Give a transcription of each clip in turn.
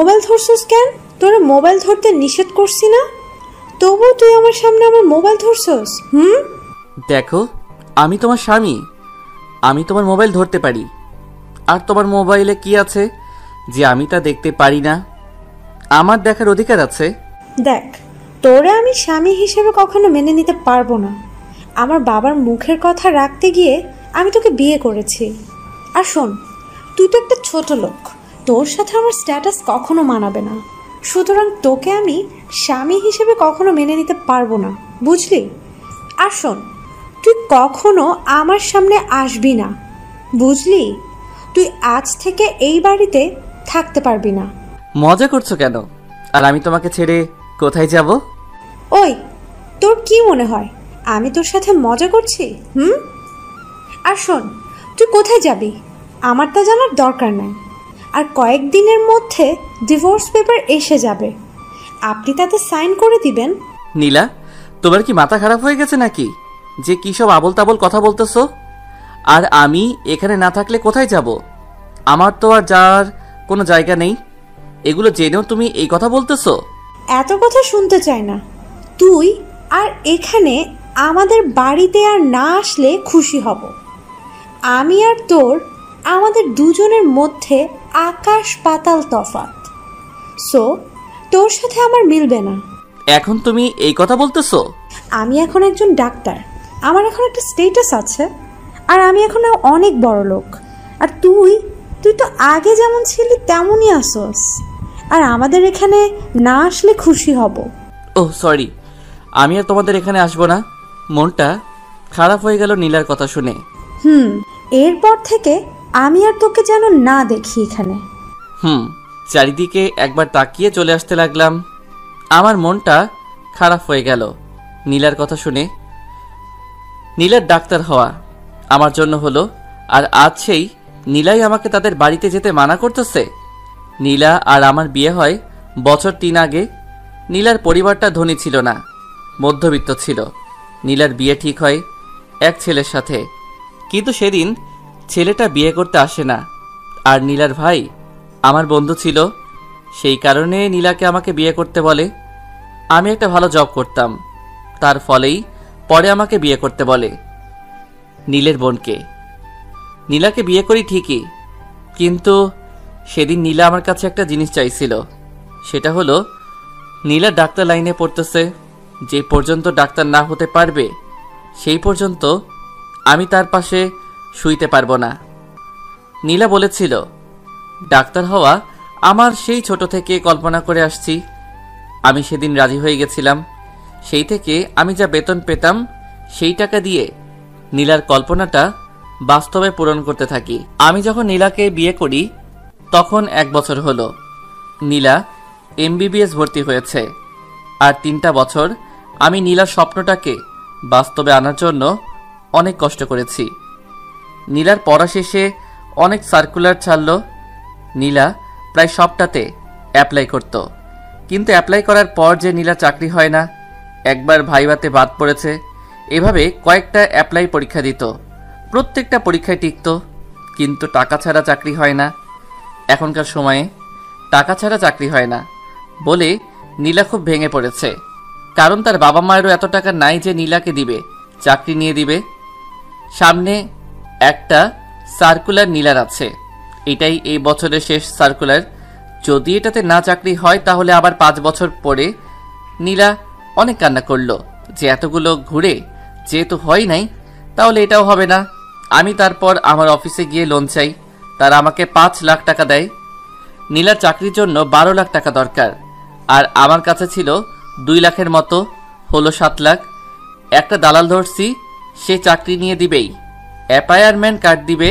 Mobile ধরছিস কেন? তোরা mobile ধরতে নিষেধ করছি না, তবু তুই আমার সামনে আমার মোবাইল ধরছিস। দেখো, আমি তোমার স্বামী, আমি তোমার মোবাইল ধরতে পারি। আর তোমার মোবাইলে কি আছে যে আমি তা দেখতে পারি না? আমার দেখার অধিকার আছে। দেখ, তোরে আমি স্বামী হিসেবে কখনো মেনে নিতে পারবো না। আমার বাবার মুখের কথা রাখতে গিয়ে আমি তোকে বিয়ে করেছি। আর শোন, তুই তো একটা ছোট লোক, তোর সাথে আমার স্ট্যাটাস কখনো মানাবে না। সুতরাং তোকে আমি স্বামী হিসেবে কখনো মেনে নিতে পারবো না, বুঝলি? আর শোন, তুই কখনো আমার সামনে আসবি না, বুঝলি? তুই আজ থেকে এই বাড়িতে থাকতে পারবি না। মজা করছো কেন? আর আমি তোমাকে ছেড়ে কোথায় যাব? ওই, তোর কি মনে হয় আমি তোর সাথে মজা করছি? আর শোন, তুই কোথায় যাবি আমার তা জানার দরকার নাই। আর কয়েকদিনের মধ্যে ডিভোর্স পেপার এসে যাবে, আপনি তাতে সাইন করে দিবেন। নীলা, তোমার কি মাথা খারাপ হয়ে গেছে নাকি যে কি সব আবল তাবল কথা বলতেছো? আর আমি এখানে না থাকলে কোথায় যাব? আমার তো আর যাওয়ার কোনো জায়গা নেই। এগুলো জেনেও তুমি এই কথা বলতেছো? এত কথা শুনতে চাই না। তুই আর এখানে আমাদের বাড়িতে আর না আসলে খুশি হব। আমি আর তোর, আমাদের দুজনের মধ্যে আকাশ পাতাল তফাৎ। সো তোর সাথে আমার মিলবে না। এখন তুমি এই কথা বলতেছো? আমি এখন একজন ডাক্তার, আমার এখন একটা স্টেটাস আছে, আর আমি এখন অনেক বড় লোক। আর তুই তো আগে যেমন ছিলি তেমনই আসোস। আর আমাদের এখানে না আসলে খুশি হব। ওহ সরি, আমি আর তোমাদের এখানে আসবো না। মনটা খারাপ হয়ে গেল নীলার কথা শুনে। এরপর থেকে আমি আর তোকে যেন না দেখি এখানে। চারিদিকে একবার তাকিয়ে চলে আসতে লাগলাম। আমার মনটা খারাপ হয়ে গেল নীলার কথা শুনে। নীলার ডাক্তার হওয়া আমার জন্য হলো, আর আজ সেই নীলাই আমাকে তাদের বাড়িতে যেতে মানা করতেছে। নীলা আর আমার বিয়ে হয় বছর 3 আগে। নীলার পরিবারটা ধনী ছিল না, মধ্যবিত্ত ছিল। নীলার বিয়ে ঠিক হয় এক ছেলের সাথে, কিন্তু সেদিন ছেলেটা বিয়ে করতে আসে না। আর নীলার ভাই আমার বন্ধু ছিল, সেই কারণে নীলাকে আমাকে বিয়ে করতে বলে। আমি একটা ভালো জব করতাম, তার ফলেই পরে আমাকে বিয়ে করতে বলে নীলের বোনকে। নীলাকে বিয়ে করি ঠিকই, কিন্তু সেদিন নীলা আমার কাছে একটা জিনিস চাইছিল। সেটা হলো, নীলা ডাক্তার লাইনে পড়তেছে, যে পর্যন্ত ডাক্তার না হতে পারবে সেই পর্যন্ত আমি তার পাশে শুইতে পারবো না। নীলা বলেছিল, ডাক্তার হওয়া আমার সেই ছোট থেকে কল্পনা করে আসছি। আমি সেদিন রাজি হয়ে গেছিলাম। সেই থেকে আমি যা বেতন পেতাম সেই টাকা দিয়ে নীলার কল্পনাটা বাস্তবে পূরণ করতে থাকি। আমি যখন নীলাকে বিয়ে করি তখন 1 বছর হলো। নীলা MBBS ভর্তি হয়েছে। আর 3টা বছর আমি নীলার স্বপ্নটাকে বাস্তবে আনার জন্য অনেক কষ্ট করেছি। নীলার পড়া শেষে অনেক সার্কুলার ছাড়ল। নীলা প্রায় সবটাতে অ্যাপ্লাই করত, কিন্তু অ্যাপ্লাই করার পর যে নীলা চাকরি হয় না, একবার ভাইভাতে বাদ পড়েছে, এভাবে কয়েকটা অ্যাপ্লাই পরীক্ষা দিত। প্রত্যেকটা পরীক্ষায় টিকত, কিন্তু টাকা ছাড়া চাকরি হয় না। এখনকার সময়ে টাকা ছাড়া চাকরি হয় না বলে নীলা খুব ভেঙে পড়েছে। কারণ তার বাবা মায়েরও এত টাকা নাই যে নীলাকে দিবে, চাকরি নিয়ে দিবে। সামনে একটা সার্কুলার নীলার আছে, এটাই এই বছরের শেষ সার্কুলার। যদি এটাতে না চাকরি হয় তাহলে আবার 5 বছর পরে। নীলা অনেক কান্না করলো যে এতগুলো ঘুরে যেহেতু হয় নাই তাহলে এটাও হবে না। আমি তারপর আমার অফিসে গিয়ে লোন চাই, তারা আমাকে 5 লাখ টাকা দেয়। নীলার চাকরির জন্য 12 লাখ টাকা দরকার, আর আমার কাছে ছিল 2 লাখের মতো, হলো 7 লাখ। একটা দালাল ধরছি, সে চাকরি নিয়ে দিবেই, অ্যাপয়েন্টমেন্ট কার্ড দিবে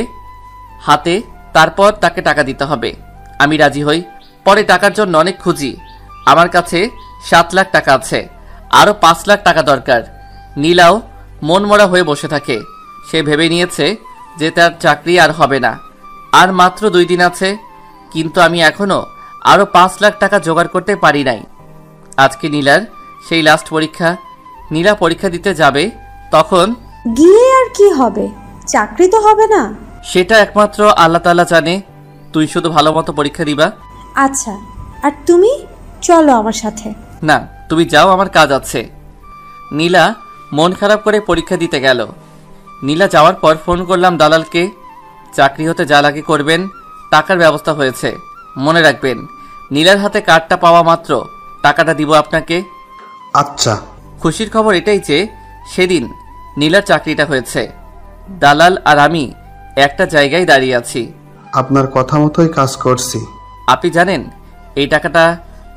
হাতে, তারপর তাকে টাকা দিতে হবে। আমি রাজি হই। পরে টাকার জন্য অনেক খুঁজি, আমার কাছে 7 লাখ টাকা আছে, আরও 5 লাখ টাকা দরকার। নীলাও মন মরা হয়ে বসে থাকে। সে ভেবে নিয়েছে যে তার চাকরি আর হবে না, আর মাত্র 2 দিন আছে। কিন্তু আমি এখনো আরও 5 লাখ টাকা জোগাড় করতে পারি নাই। আজকে নীলার সেই লাস্ট পরীক্ষা। নীলা পরীক্ষা দিতে যাবে, তখন গিয়ে আর কি হবে, চাকরি তো হবে না। সেটা একমাত্র আল্লাহ তাআলা জানে। তুই শুধু ভালো মতো পরীক্ষা দিবা। আচ্ছা, আর তুমি চলো আমার সাথে। না, তুমি যাও, আমার কাজ আছে। নীলা মন খারাপ করে পরীক্ষা দিতে গেল। নীলা যাওয়ার পর ফোন করলাম দালালকে। চাকরি হতে যা লাগে করবেন, টাকার ব্যবস্থা হয়েছে। মনে রাখবেন, নীলার হাতে কার্ডটা পাওয়া মাত্র টাকাটা দিব আপনাকে। আচ্ছা। খুশির খবর এটাই যে সেদিন নীলার চাকরিটা হয়েছে। দালাল আর আমি একটা জায়গায় দাঁড়িয়ে আছি। আপনার কথা মতোই কাজ করছি। আপনি জানেন এই টাকাটা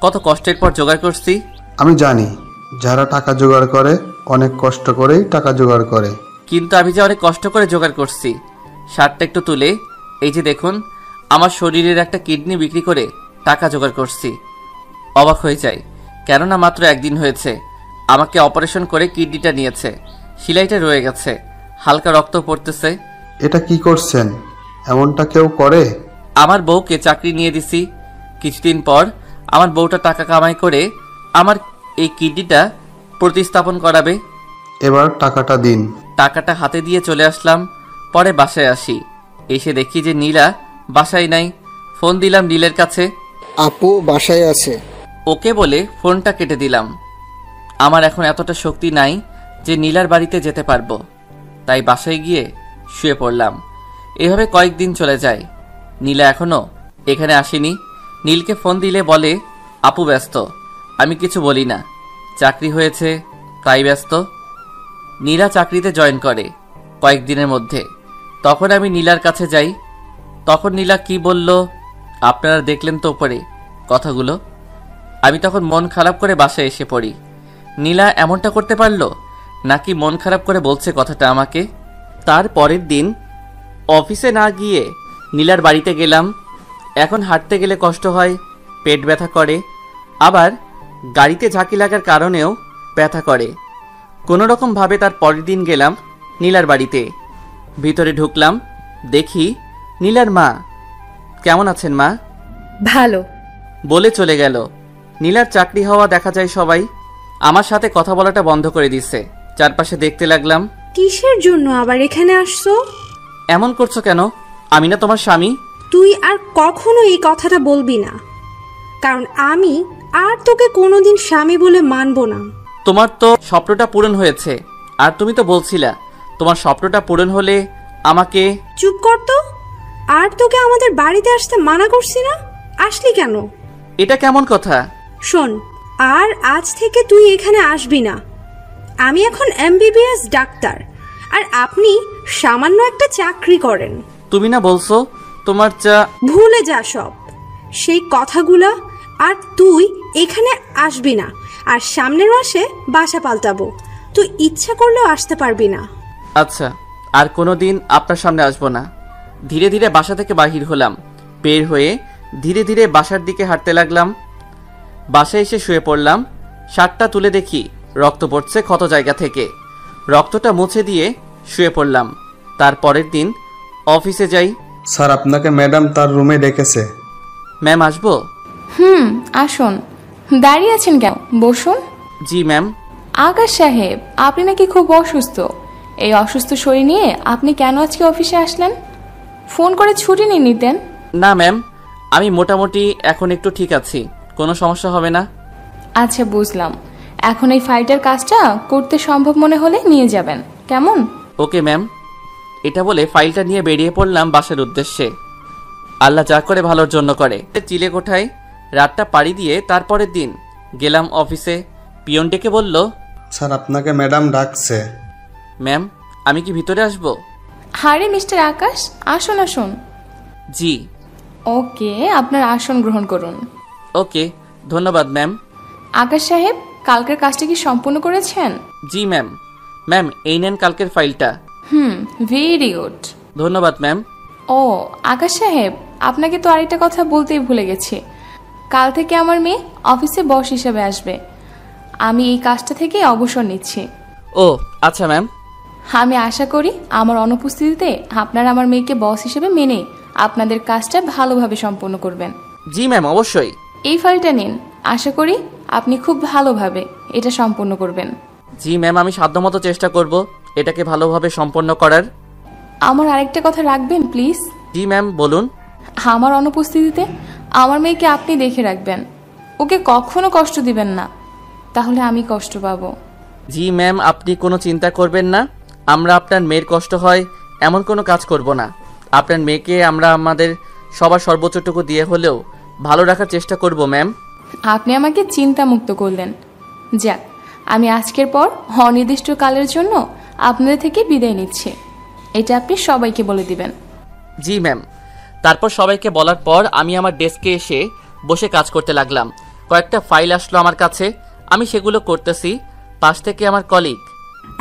কত কষ্টের পর জোগাড় করছি? আমি জানি, যারা টাকা জোগাড় করে অনেক কষ্ট করেই টাকা জোগাড় করে। কিন্তু আমি যে অনেক কষ্ট করে জোগাড় করছি। শার্টটা একটু তুলে, এই যে দেখুন, আমার শরীরের একটা কিডনি বিক্রি করে টাকা জোগাড় করছি। অবাক হয়ে যায়, কেননা মাত্র একদিন হয়েছে আমাকে অপারেশন করে কিডনিটা নিয়েছে। সেলাইটা রয়ে গেছে, হালকা রক্ত পড়তেছে। এটা কি করছেন? এমনটা কেউ করে? আমার বউকে চাকরি নিয়ে দিছি। কিছুদিন পর আমার বউটা টাকা কামাই করে আমার এই কিডনিটা প্রতিস্থাপন করাবে। এবার টাকাটা দিন। টাকাটা হাতে দিয়ে চলে আসলাম। পরে বাসায় আসি, এসে দেখি যে নীলা বাসায় নাই। ফোন দিলাম নীলের কাছে। আপু বাসায় আছে। ওকে বলে ফোনটা কেটে দিলাম। আমার এখন এতটা শক্তি নাই যে নীলার বাড়িতে যেতে পারবো, তাই বাসায় গিয়ে শুয়ে পড়লাম। এভাবে কয়েকদিন চলে যায়। নীলা এখনো এখানে আসেনি। নীলকে ফোন দিলে বলে আপু ব্যস্ত। আমি কিছু বলি না, চাকরি হয়েছে তাই ব্যস্ত। নীলা চাকরিতে জয়েন করে কয়েকদিনের মধ্যে। তখন আমি নীলার কাছে যাই। তখন নীলা কি বলল আপনারা দেখলেন তো উপরে কথাগুলো। আমি তখন মন খারাপ করে বাসায় এসে পড়ি। নীলা এমনটা করতে পারলো নাকি মন খারাপ করে বলছে কথাটা আমাকে? তার পরের দিন অফিসে না গিয়ে নীলার বাড়িতে গেলাম। এখন হাঁটতে গেলে কষ্ট হয়, পেট ব্যথা করে, আবার গাড়িতে ঝাঁকি লাগার কারণেও ব্যথা করে। কোনোরকমভাবে তার পরের দিন গেলাম নীলার বাড়িতে। ভিতরে ঢুকলাম, দেখি নীলার মা। কেমন আছেন মা? ভালো। বলে চলে গেল। নীলার চাকরি হওয়া দেখা যায় সবাই। আমার সাথে কথা বলাটা বন্ধ করে দিচ্ছে। চারপাশে দেখতে লাগলাম। কিসের জন্য আবার এখানে আসছো? এমন করছো কেন? আমি না তোমার স্বামী? তুই আর কখনো এই কথাটা বলবি না, কারণ আমি আর তোকে কোনোদিন স্বামী বলে মানব না। তোমার তো স্বপ্নটা পূরণ হয়েছে, আর তুমি তো বলছিলা তোমার স্বপ্নটা পূরণ হলে আমাকে। চুপ কর তো। আর তোকে আমাদের বাড়িতে আসতে মানা করছি না, আসলি কেন? এটা কেমন কথা? শোন, আর আজ থেকে তুই এখানে আসবি না। আমি এখন এমবিবিএস ডাক্তার, আর আপনি সামান্য একটা চাকরি করেন। তুমি না বলছো তোমার ভুলে যা সব সেই কথাগুলা। আর তুই এখানে আসবি না, আর সামনের মাসে বাসা পাল্টাবো। তুই ইচ্ছা করলেও আসতে পারবি না। আচ্ছা, আর কোনোদিন আপনার সামনে আসবো না। ধীরে ধীরে বাসা থেকে বাহির হলাম। বের হয়ে ধীরে ধীরে বাসার দিকে হাঁটতে লাগলাম। বাসায় এসে শুয়ে পড়লাম। শার্টটা তুলে দেখি রক্ত পড়ছে ক্ষত জায়গা থেকে। রক্তটা মুছে দিয়ে শুয়ে পড়লাম। তার পরের দিন অফিসে যাই। স্যার, আপনাকে ম্যাডাম তার রুমে ডেকেছে। ম্যাম আসবো? আসুন। দাঁড়িয়ে আছেন কেন? বসুন। জি ম্যাম। আকাশ সাহেব, আপনি নাকি খুব অসুস্থ। এই অসুস্থ শরীর নিয়ে আপনি কেন আজকে অফিসে আসলেন? ফোন করে ছুটি নিয়ে নিতেন। না ম্যাম, আমি মোটামুটি এখন একটু ঠিক আছি, কোনো সমস্যা হবে না। আচ্ছা, বুঝলাম। এখন এই ফাইলটার কাজটা করতে সম্ভব মনে হলে নিয়ে যাবেন, কেমন? Okay ma'am. এটা বলে ফাইলটা নিয়ে বেরিয়ে পড়লাম বাসার উদ্দেশ্যে। আল্লাহ যা করে ভালোর জন্য করে। চিলে কোঠায় রাতটা পাড়ি দিয়ে তারপরের দিন গেলাম অফিসে। পিয়ন ডেকে বলল, স্যার, আপনাকে ম্যাডাম ডাকছে। ম্যাম, আমি কি ভিতরে আসবো? হারে মিস্টার আকাশ, আসুন আসুন। জি। ওকে, আপনার আসন গ্রহণ করুন। ওকে, ধন্যবাদ ম্যাম। আকাশ সাহেব, কালকের কাজটা কি সম্পূর্ণ করেছেন? জি ম্যাম। ম্যাম, এই নেন কালকের ফাইলটা। Very good. ধন্যবাদ ম্যাম। ও আকাশ সাহেব, আপনাকে তো আরেকটা কথা বলতেই ভুলে গেছি। কাল থেকে আমার মেয়ে অফিসে বস হিসেবে আসবে। আমি এই কাজটা থেকে অবসর নিচ্ছি। ও আচ্ছা ম্যাম। আমি আশা করি আমার অনুপস্থিতিতে আপনারা আমার মেয়েকে বস হিসেবে মেনে আপনাদের কাজটা ভালোভাবে সম্পন্ন করবেন। জি ম্যাম, অবশ্যই। এই ফাইলটা নিন, আশা করি আপনি খুব ভালোভাবে এটা সম্পন্ন করবেন। জি ম্যাম, আমি সাধ্যমতো চেষ্টা করব এটাকে ভালোভাবে সম্পন্ন করার। আমার আরেকটা কথা রাখবেন প্লিজ। জি ম্যাম, বলুন। আমার অনুপস্থিতিতে আমার মেয়েকে আপনি দেখে রাখবেন। ওকে কখনো কষ্ট দিবেন না, তাহলে আমি কষ্ট পাবো। জি ম্যাম, আপনি কোনো চিন্তা করবেন না। আমরা আপনার মেয়ের কষ্ট হয় এমন কোনো কাজ করব না। আপনার মেয়েকে আমরা আমাদের সবার সর্বোচ্চটুকু দিয়ে হলেও ভালো রাখার চেষ্টা করব ম্যাম। আপনি আমাকে চিন্তামুক্ত করলেন। যাক, আমি আজকের পর অনির্দিষ্টকালের জন্য আপনাদের থেকে বিদায় নিচ্ছি। এটা আপনি সবাইকে বলে দিবেন। জি ম্যাম। তারপর সবাইকে বলার পর আমি আমার ডেস্কে এসে বসে কাজ করতে লাগলাম। কয়েকটা ফাইল আসলো আমার কাছে, আমি সেগুলো করতেছি। পাশ থেকে আমার কলিগ।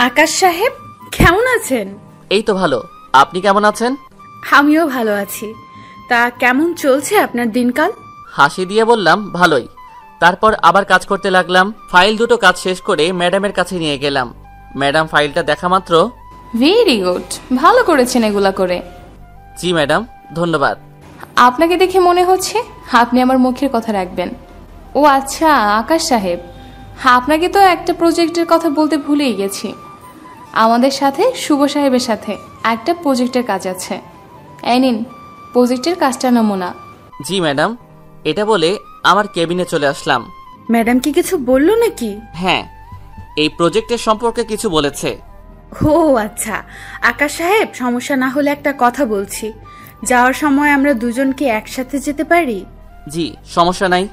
আকাশ সাহেব, কেমন আছেন? এই তো ভালো, আপনি কেমন আছেন? আমিও ভালো আছি। তা কেমন চলছে আপনার দিনকাল? হাসি দিয়ে বললাম, ভালোই। তারপর আবার কাজ করতে লাগলাম। ফাইল দুটো কাজ শেষ করে ম্যাডামের কাছে নিয়ে গেলাম। ম্যাডাম ফাইলটা দেখা মাত্র, ভেরি গুড, ভালো করেছেন এগুলা করে। জি ম্যাডাম, ধন্যবাদ। আপনাকে দেখে মনে হচ্ছে আপনি আমার মুখের কথা রাখবেন। ও আচ্ছা আকাশ সাহেব, আপনাকে তো একটা প্রজেক্টের কথা বলতে ভুলেই গেছি। আমাদের সাথে শুভ সাহেবের সাথে একটা প্রজেক্টের কাজ আছে। এই নিন প্রজেক্টের কাজটা নমুনা। জি ম্যাডাম। এটা বলে আমার কেবিনে চলে আসলাম। ম্যাডাম কি কিছু বললো নাকি? হ্যাঁ, এই প্রজেক্টের সম্পর্কে কিছু বলেছে। ও আচ্ছা, আকাশ সাহেব, সমস্যা না হলে একটা কথা বলছি। যাওয়ার সময় আমরা দুজন কি একসাথে যেতে পারি? জি, সমস্যা নাই।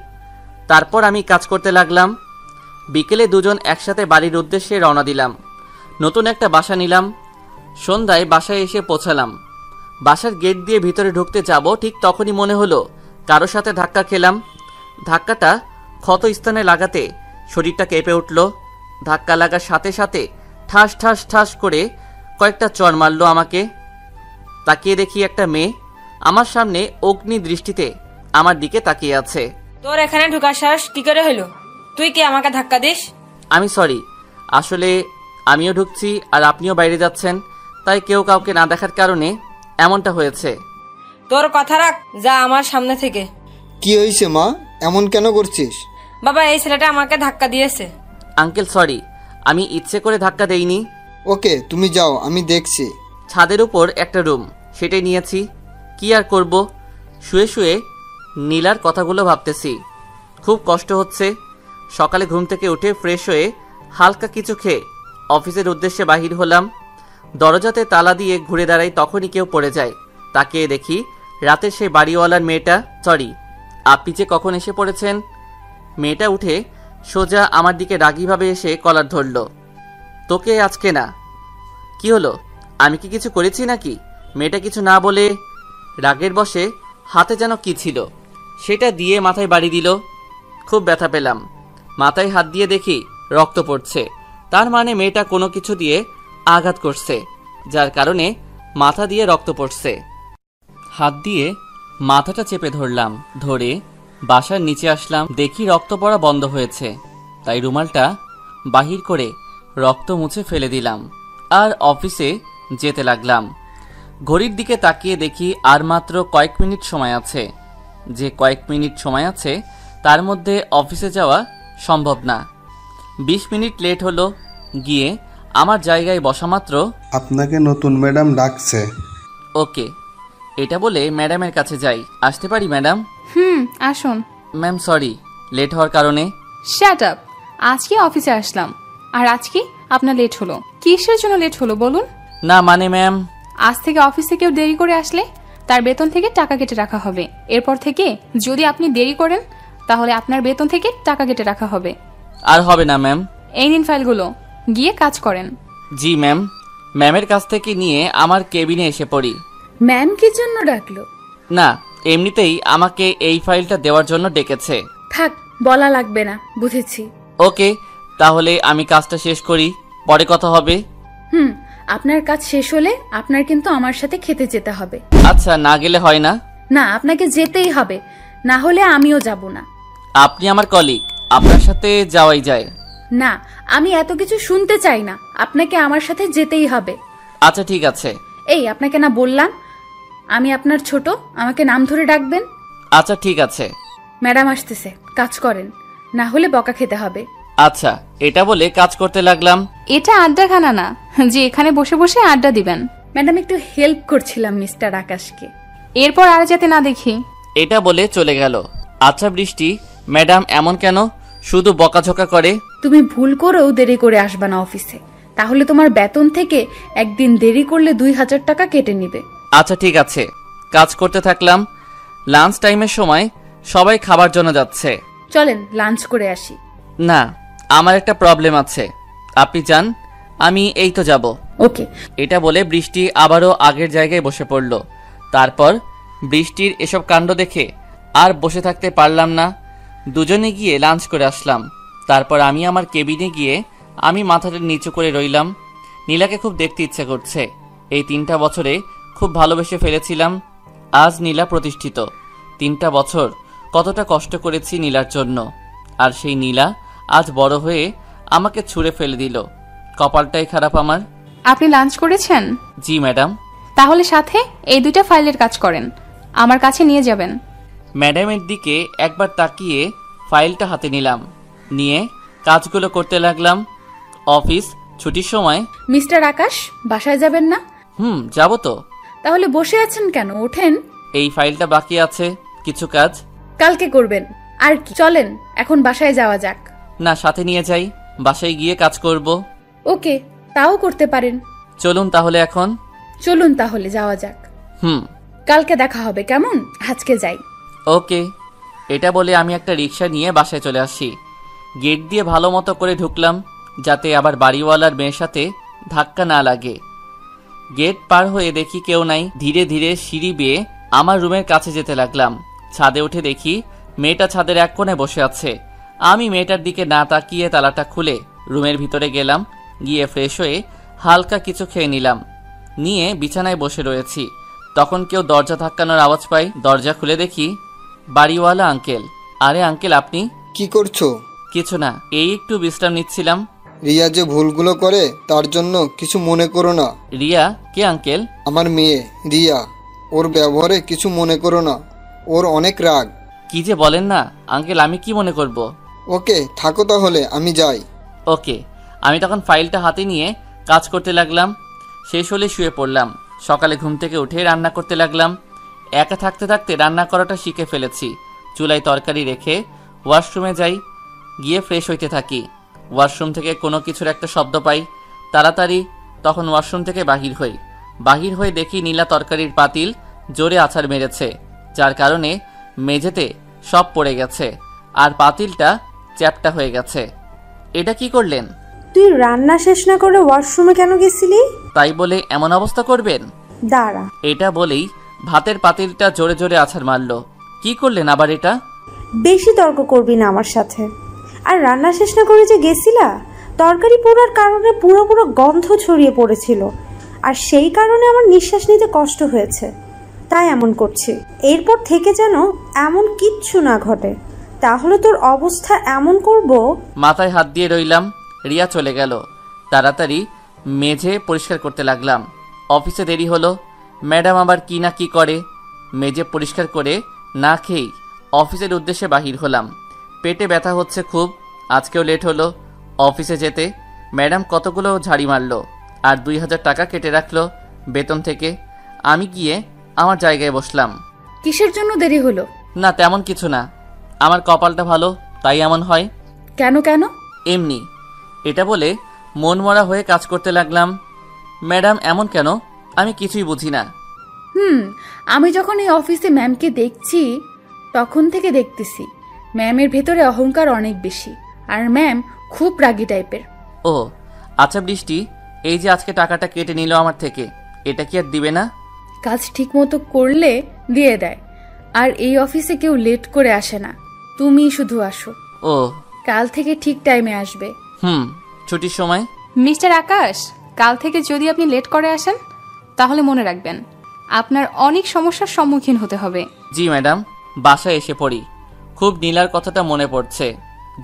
তারপর আমি কাজ করতে লাগলাম। বিকেলে দুজন একসাথে বাড়ির উদ্দেশ্যে রওনা দিলাম। নতুন একটা বাসা নিলাম। সন্ধ্যায় বাসায় এসে পৌঁছালাম। বাসার গেট দিয়ে ভিতরে ঢুকতে যাব, ঠিক তখনই মনে হলো কারো সাথে ধাক্কা খেলাম। ধাক্কাটা ক্ষত স্থানে লাগাতে শরীরটা কেঁপে উঠল। ধাক্কা লাগার সাথে সাথে ঠাস ঠাস ঠাস করে কয়েকটা চড় মারল আমাকে। তাকিয়ে দেখি একটা মেয়ে আমার সামনে অগ্নি দৃষ্টিতে আমার দিকে তাকিয়ে আছে। তোর এখানে ঢোকার সাহস কি করে হলো? তুই কি আমাকে ধাক্কা দিস? আমি সরি, আসলে আমিও ঢুকছি আর আপনিও বাইরে যাচ্ছেন, তাই কেউ কাউকে না দেখার কারণে এমনটা হয়েছে। তোর কথা রাখ, যা আমার সামনে থেকে। কি হয়েছে মা, এমন কেন করছিস? বাবা, এই ছেলেটা আমাকে ধাক্কা দিয়েছে। আঙ্কেল সরি, আমি ইচ্ছে করে ধাক্কা দেইনি। ওকে, তুমি যাও, আমি দেখছি। ছাদের উপর একটা রুম, সেটাই নিয়েছি। কি আর করব, শুয়ে শুয়ে নীলার কথাগুলো ভাবতেছি। খুব কষ্ট হচ্ছে। সকালে ঘুম থেকে উঠে ফ্রেশ হয়ে হালকা কিছু খেয়ে অফিসের উদ্দেশ্যে বাহির হলাম। দরজাতে তালা দিয়ে ঘুরে দাঁড়াই, তখনই কেউ পড়ে যায়। তাকিয়ে দেখি রাতের সেই বাড়িওয়ালার মেয়েটা। সরি, আপনি যে কখন এসে পড়েছেন। মেয়েটা উঠে সোজা আমার দিকে রাগীভাবে এসে কলার ধরল। তোকে আজকে না। কি হলো, আমি কি কিছু করেছি নাকি? মেয়েটা কিছু না বলে রাগের বশে হাতে যেন কি ছিল সেটা দিয়ে মাথায় বাড়ি দিল। খুব ব্যথা পেলাম। মাথায় হাত দিয়ে দেখি রক্ত পড়ছে। তার মানে মেয়েটা কোনো কিছু দিয়ে আঘাত করছে, যার কারণে মাথা দিয়ে রক্ত পড়ছে। হাত দিয়ে মাথাটা চেপে ধরলাম। ধরে বাসার নিচে আসলাম, দেখি রক্ত পড়া বন্ধ হয়েছে। তাই রুমালটা বাহির করে রক্ত মুছে ফেলে দিলাম আর অফিসে যেতে লাগলাম। ঘড়ির দিকে তাকিয়ে দেখি আর মাত্র কয়েক মিনিট সময় আছে। যে কয়েক মিনিট সময় আছে তার মধ্যে অফিসে যাওয়া সম্ভব না। 20 মিনিট লেট হলো। গিয়ে আমার জায়গায় বসা মাত্র, আপনাকে নতুন ম্যাডাম ডাকছে। ওকে, এটা বলে ম্যাডামের কাছে যাই। আসতে পারি ম্যাডাম? আসুন। ম্যাম সরি, লেট হওয়ার কারণে। শ্যাট আপ, আজকে অফিসে আসলাম আর আজকে আপনার লেট হলো। কিসের জন্য লেট হলো বলুন? না মানে ম্যাম, আজ থেকে অফিসে কেউ দেরি করে আসলে তার বেতন থেকে টাকা কেটে রাখা হবে। এরপর থেকে যদি আপনি দেরি করেন তাহলে আপনার বেতন থেকে টাকা কেটে রাখা হবে। আর হবে না ম্যাম। এই নিন ফাইলগুলো, গিয়ে কাজ করেন। জি ম্যাম। ম্যামের কাছ থেকে নিয়ে আমার কেবিনে এসে পড়ি। ম্যাম কি জন্য ডাকলো? না, এমনিতেই আমাকে এই ফাইলটা দেওয়ার জন্য ডেকেছে। থাক, বলা লাগবে না, বুঝেছি। ওকে, তাহলে আমি কাজটা শেষ করি, পরে কথা হবে। আপনার কাজ শেষ হলে আপনার কিন্তু আমার সাথে খেতে যেতে হবে। আচ্ছা, না গেলে হয় না? না, আপনাকে যেতেই হবে, না হলে আমিও যাব না। আপনি আমার কলিগ, আপনার সাথে যাওয়াই যায়। না, আমি এত কিছু শুনতে চাই না, আপনাকে আমার সাথে যেতেই হবে। আচ্ছা ঠিক আছে। এই, আপনাকে না বললাম আমি আপনার ছোট, আমাকে নাম ধরে ডাকবেন। আচ্ছা ঠিক আছে। ম্যাডাম আসতেছে, কাজ করেন, না হলে বকা খেতে হবে। আচ্ছা, এটা বলে কাজ করতে লাগলাম। এটা আড্ডাখানা না যে এখানে বসে বসে আড্ডা দিবেন। ম্যাডাম, একটু হেল্প করছিলাম মিস্টার আকাশকে। এরপর আর যাতে না দেখি। এটা বলে চলে গেল। আচ্ছা বৃষ্টি, ম্যাডাম এমন কেন? শুধু বকাঝকা করে। তুমি ভুল করেও দেরি করে আসবা না অফিসে, তাহলে তোমার বেতন থেকে একদিন দেরি করলে 2000 টাকা কেটে নিবে। আচ্ছা ঠিক আছে, কাজ করতে থাকলাম। লাঞ্চ টাইমের সময় সবাই খাবার জন্য যাচ্ছে। চলেন লাঞ্চ করে আসি। না, আমার একটা প্রবলেম আছে, আপনি যান, আমি এই তো যাব। ওকে। এটা বলে বৃষ্টি আবারও আগের জায়গায় বসে পড়ল। তারপর বৃষ্টির এসব কাণ্ড দেখে আর বসে থাকতে পারলাম না, দুজনে গিয়ে লাঞ্চ করে আসলাম। তারপর আমি আমার কেবিনে গিয়ে আমি মাথাটা নিচু করে রইলাম। নীলাকে খুব দেখতে ইচ্ছে করছে। এই 3টা বছরে খুব ভালোবেসে ফেলেছিলাম। আজ নীলা প্রতিষ্ঠিত। 3টা বছর কতটা কষ্ট করেছি নীলার জন্য, আর সেই নীলা আজ বড় হয়ে আমাকে ছুঁড়ে ফেলে দিল। কপালটাই খারাপ আমার। আপনি লাঞ্চ করেছেন? জি ম্যাডাম। তাহলে সাথে এই 2টা ফাইলের কাজ করেন, আমার কাছে নিয়ে যাবেন। ম্যাডামের দিকে একবার তাকিয়ে ফাইলটা হাতে নিলাম, নিয়ে কাজগুলো করতে লাগলাম। অফিস ছুটির সময়। মিস্টার আকাশ, বাসায় যাবেন না? যাব তো। তাহলে বসে আছেন কেন? ওঠেন। এই ফাইলটা বাকি আছে, কিছু কাজ কালকে করবেন। আর কি, চলেন এখন বাসায় যাওয়া যাক। না, সাথে নিয়ে যাই, বাসায় গিয়ে কাজ করব। ওকে, তাও করতে পারেন। চলুন তাহলে এখন। চলুন তাহলে যাওয়া যাক। কালকে দেখা হবে কেমন? আজকে যাই। ওকে। এটা বলে আমি একটা রিক্সা নিয়ে বাসায় চলে আসি। গেট দিয়ে ভালো মতো করে ঢুকলাম, যাতে আবার বাড়িওয়ালার মেয়ের সাথে ধাক্কা না লাগে। গেট পার হয়ে দেখি কেউ নাই। ধীরে ধীরে সিঁড়ি বেয়ে আমার রুমের কাছে যেতে লাগলাম। ছাদে উঠে দেখি মেয়েটা ছাদের এক কোণে বসে আছে। আমি মেয়েটার দিকে না তাকিয়ে তালাটা খুলে রুমের ভিতরে গেলাম। গিয়ে ফ্রেশ হয়ে হালকা কিছু খেয়ে নিলাম, নিয়ে বিছানায় বসে রয়েছি। তখন কেউ দরজা ধাক্কানোর আওয়াজ পাই। দরজা খুলে দেখি বাড়িওয়ালা আঙ্কেল। আরে আঙ্কেল, আপনি? কি করছো? কিছু না, এই একটু বিশ্রাম নিচ্ছিলাম। রিয়া যে ভুলগুলো করে তার জন্য কিছু মনে করো না। রিয়া? কে আঙ্কেল? আমার মেয়ে রিয়া, ওর ব্যবহারে কিছু মনে করো না, ওর অনেক রাগ। কি যে বলেন না আঙ্কেল, আমি কি মনে করব? ওকে, থাকো তাহলে, আমি যাই। ওকে। আমি তখন ফাইলটা হাতে নিয়ে কাজ করতে লাগলাম। শেষ হলে শুয়ে পড়লাম। সকালে ঘুম থেকে উঠে রান্না করতে লাগলাম। একা থাকতে থাকতে রান্না করাটা শিখে ফেলেছি। চুলায় তরকারি রেখে ওয়াশরুমে যাই, গিয়ে ফ্রেশ হইতে থাকি। ওয়াশরুম থেকে কোনো কিছুর একটা শব্দ পাই, তাড়াতাড়ি তখন ওয়াশরুম থেকে বাহির হয়ে দেখি নীলা তরকারির পাতিল জোরে আছাড় মেরেছে, যার কারণে মেঝেতে সব পড়ে গেছে আর পাতিলটা চ্যাপটা হয়ে গেছে। এটা কি করলেন? তুই রান্না শেষ না করে ওয়াশরুমে কেন গেছিলি? তাই বলে এমন অবস্থা করবেন? দাঁড়া। এটা বলেই ভাতের পাতিলটা জোরে জোরে আছাড় মারলো। কি করলেন আবার এটা? বেশি তর্ক করবি না আমার সাথে। আর রান্না শেষ না করে যে গেছিলা, তরকারি পোড়ার কারণে পুরো গন্ধ ছড়িয়ে পড়েছিল, আর সেই কারণে আমার নিঃশ্বাস নিতে কষ্ট হয়েছে, তাই এমন করছি। এরপর থেকে যেন এমন কিচ্ছু না ঘটে, তাহলে তোর অবস্থা এমন করব। মাথায় হাত দিয়ে রইলাম। রিয়া চলে গেল। তাড়াতাড়ি মেঝে পরিষ্কার করতে লাগলাম। অফিসে দেরি হলো। ম্যাডাম আবার কি না কি করে। মেঝে পরিষ্কার করে না খেয়েই অফিসের উদ্দেশ্যে বাহির হলাম। পেটে ব্যথা হচ্ছে খুব। আজকেও লেট হলো অফিসে যেতে। ম্যাডাম কতগুলো ঝাড়ি মারলো আর 2000 টাকা কেটে রাখলো বেতন থেকে। আমি গিয়ে আমার জায়গায় বসলাম। কিসের জন্য দেরি হলো? না, তেমন কিছু না, আমার কপালটা ভালো তাই এমন হয়। কেন কেন? এমনি। এটা বলে মনমরা হয়ে কাজ করতে লাগলাম। ম্যাডাম এমন কেন? আমি কিছুই বুঝি না। আমি যখন এই অফিসে ম্যামকে দেখছি তখন থেকে দেখতেছি ম্যামের ভেতরে অহংকার অনেক বেশি, আর ম্যাম খুব রাগী টাইপের। ও আচ্ছা বৃষ্টি, এই যে আজকে টাকাটা কেটে নিল আমার থেকে, এটা কি আর দিবে না? কাজ ঠিক মতো করলে দিয়ে দেয়, আর এই অফিসে কেউ লেট করে আসে না, তুমি শুধু আসো। ও, কাল থেকে ঠিক টাইমে আসবে। ছুটির সময়। মিস্টার আকাশ, কাল থেকে যদি আপনি লেট করে আসেন তাহলে মনে রাখবেন আপনার অনেক সমস্যার সম্মুখীন হতে হবে। জি ম্যাডাম, বাসায় এসে পড়ি। খুব নীলার কথাটা মনে পড়ছে।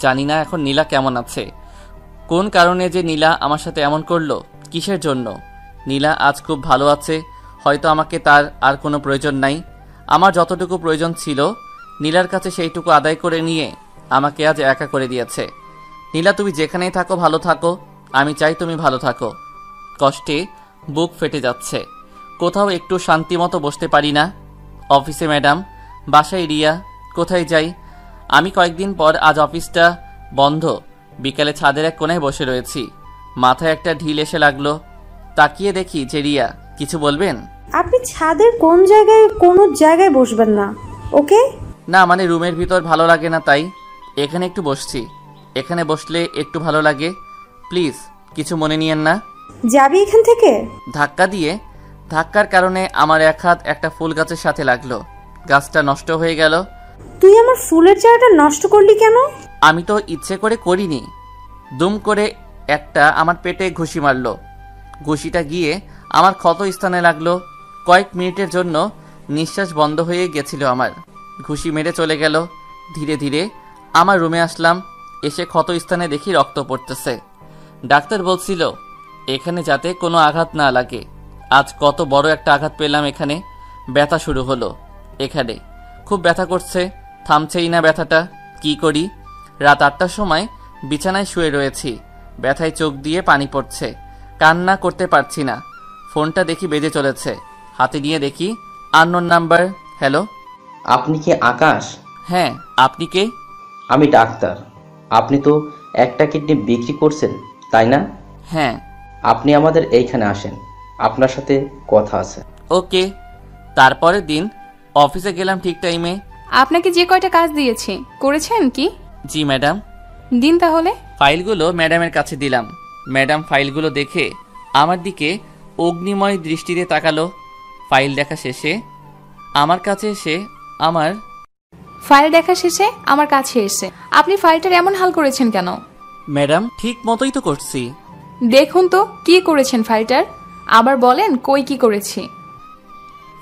জানি না এখন নীলা কেমন আছে। কোন কারণে যে নীলা আমার সাথে এমন করলো, কিসের জন্য? নীলা আজ খুব ভালো আছে, হয়তো আমাকে তার আর কোনো প্রয়োজন নাই। আমার যতটুকু প্রয়োজন ছিল নীলার কাছে সেইটুকু আদায় করে নিয়ে আমাকে আজ একা করে দিয়েছে। নীলা, তুমি যেখানেই থাকো ভালো থাকো, আমি চাই তুমি ভালো থাকো। কষ্টে বুক ফেটে যাচ্ছে, কোথাও একটু শান্তি মতো বসতে পারি না। অফিসে ম্যাডাম, বাসায় রিয়া, কোথায় যাই আমি কয়েকদিন পর আজ অফিসটা বন্ধ, বিকালে ছাদের এক কোণায় বসে রয়েছি। মাথায় একটা ঢিল এসে লাগলো। তাকিয়ে দেখি যে রিয়া। কিছু বলবেন? আপনি ছাদের কোনো জায়গায় বসবেন না, ওকে? না মানে রুমের ভিতর ভালো লাগে না, তাই এখানে একটু বসছি। এখানে বসলে একটু ভালো লাগে। প্লিজ কিছু মনে নিয়েন না। যাবি এখান থেকে? ধাক্কার কারণে আমার এক হাত একটা ফুল গাছের সাথে লাগলো। গাছটা নষ্ট হয়ে গেল। তুই আমার ফুলের চারাটা নষ্ট করলি কেন? আমি তো ইচ্ছে করে করিনি। দুম করে একটা আমার পেটে ঘুষি মারলো। ঘুষিটা গিয়ে আমার ক্ষত স্থানে লাগলো। কয়েক মিনিটের জন্য নিঃশ্বাস বন্ধ হয়ে গেছিল আমার। ঘুষি মেরে চলে গেল। ধীরে ধীরে আমার রুমে আসলাম। এসে ক্ষত স্থানে দেখি রক্ত পড়তেছে। ডাক্তার বলছিল এখানে যাতে কোনো আঘাত না লাগে। আজ কত বড় একটা আঘাত পেলাম এখানে। ব্যথা শুরু হলো। এখানে খুব ব্যথা করছে, থামছেই না ব্যথাটা। কি করি? রাত 8টার সময় বিছানায় শুয়ে রয়েছি। ব্যথায় চোখ দিয়ে পানি পড়ছে। কান্না করতে পারছি না। ফোনটা দেখি বেজে চলেছে। হাতে নিয়ে দেখি আননোন নাম্বার। হ্যালো, আপনি কি আকাশ? হ্যাঁ, আপনি কে? আমি ডাক্তার। আপনি তো একটা কিডনি বিক্রি করছেন, তাই না? হ্যাঁ। আপনি আমাদের এইখানে আসেন, আপনার সাথে কথা আছে। ওকে। তারপরের দিন অফিসে গেলাম ঠিক টাইমে। আপনাকে যে কয়টা কাজ দিয়েছি করেছেন কি? জি ম্যাডাম। দিন তাহলে। ফাইলগুলো ম্যাডামের কাছে দিলাম। ম্যাডাম ফাইলগুলো দেখে আমার দিকে অগ্নিময় দৃষ্টিতে তাকালো। ফাইল দেখা শেষে আমার কাছে এসে আমার কাছে এসে আপনি ফাইলটার এমন হাল করেছেন কেন? ম্যাডাম ঠিক মতোই তো করছি। দেখুন তো কি করেছেন ফাইলটার, আবার বলেন কই কি করেছি।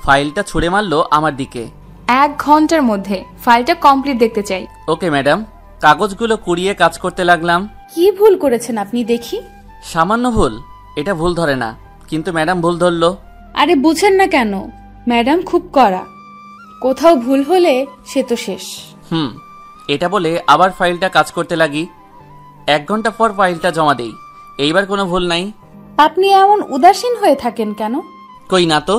ফাইলটা ছুঁড়ে মারলো আমার দিকে। 1 ঘন্টার মধ্যে ফাইলটা কমপ্লিট দেখতে চাই। Okay madam. কাগজগুলো কুড়িয়ে কাজ করতে লাগলাম। কি ভুল করেছেন আপনি দেখি? সামান্য ভুল, এটা ভুল ধরে না, কিন্তু ম্যাডাম ভুল ধরলো। আরে বুঝেন না কেন? ম্যাডাম খুব কড়া, কোথাও ভুল হলে সে তো শেষ। এটা বলে আবার ফাইলটা কাজ করতে লাগি। 1 ঘন্টা পর ফাইলটা জমা দেই। এইবার কোনো ভুল নাই। আপনি এমন উদাসীন হয়ে থাকেন কেন? কই না তো।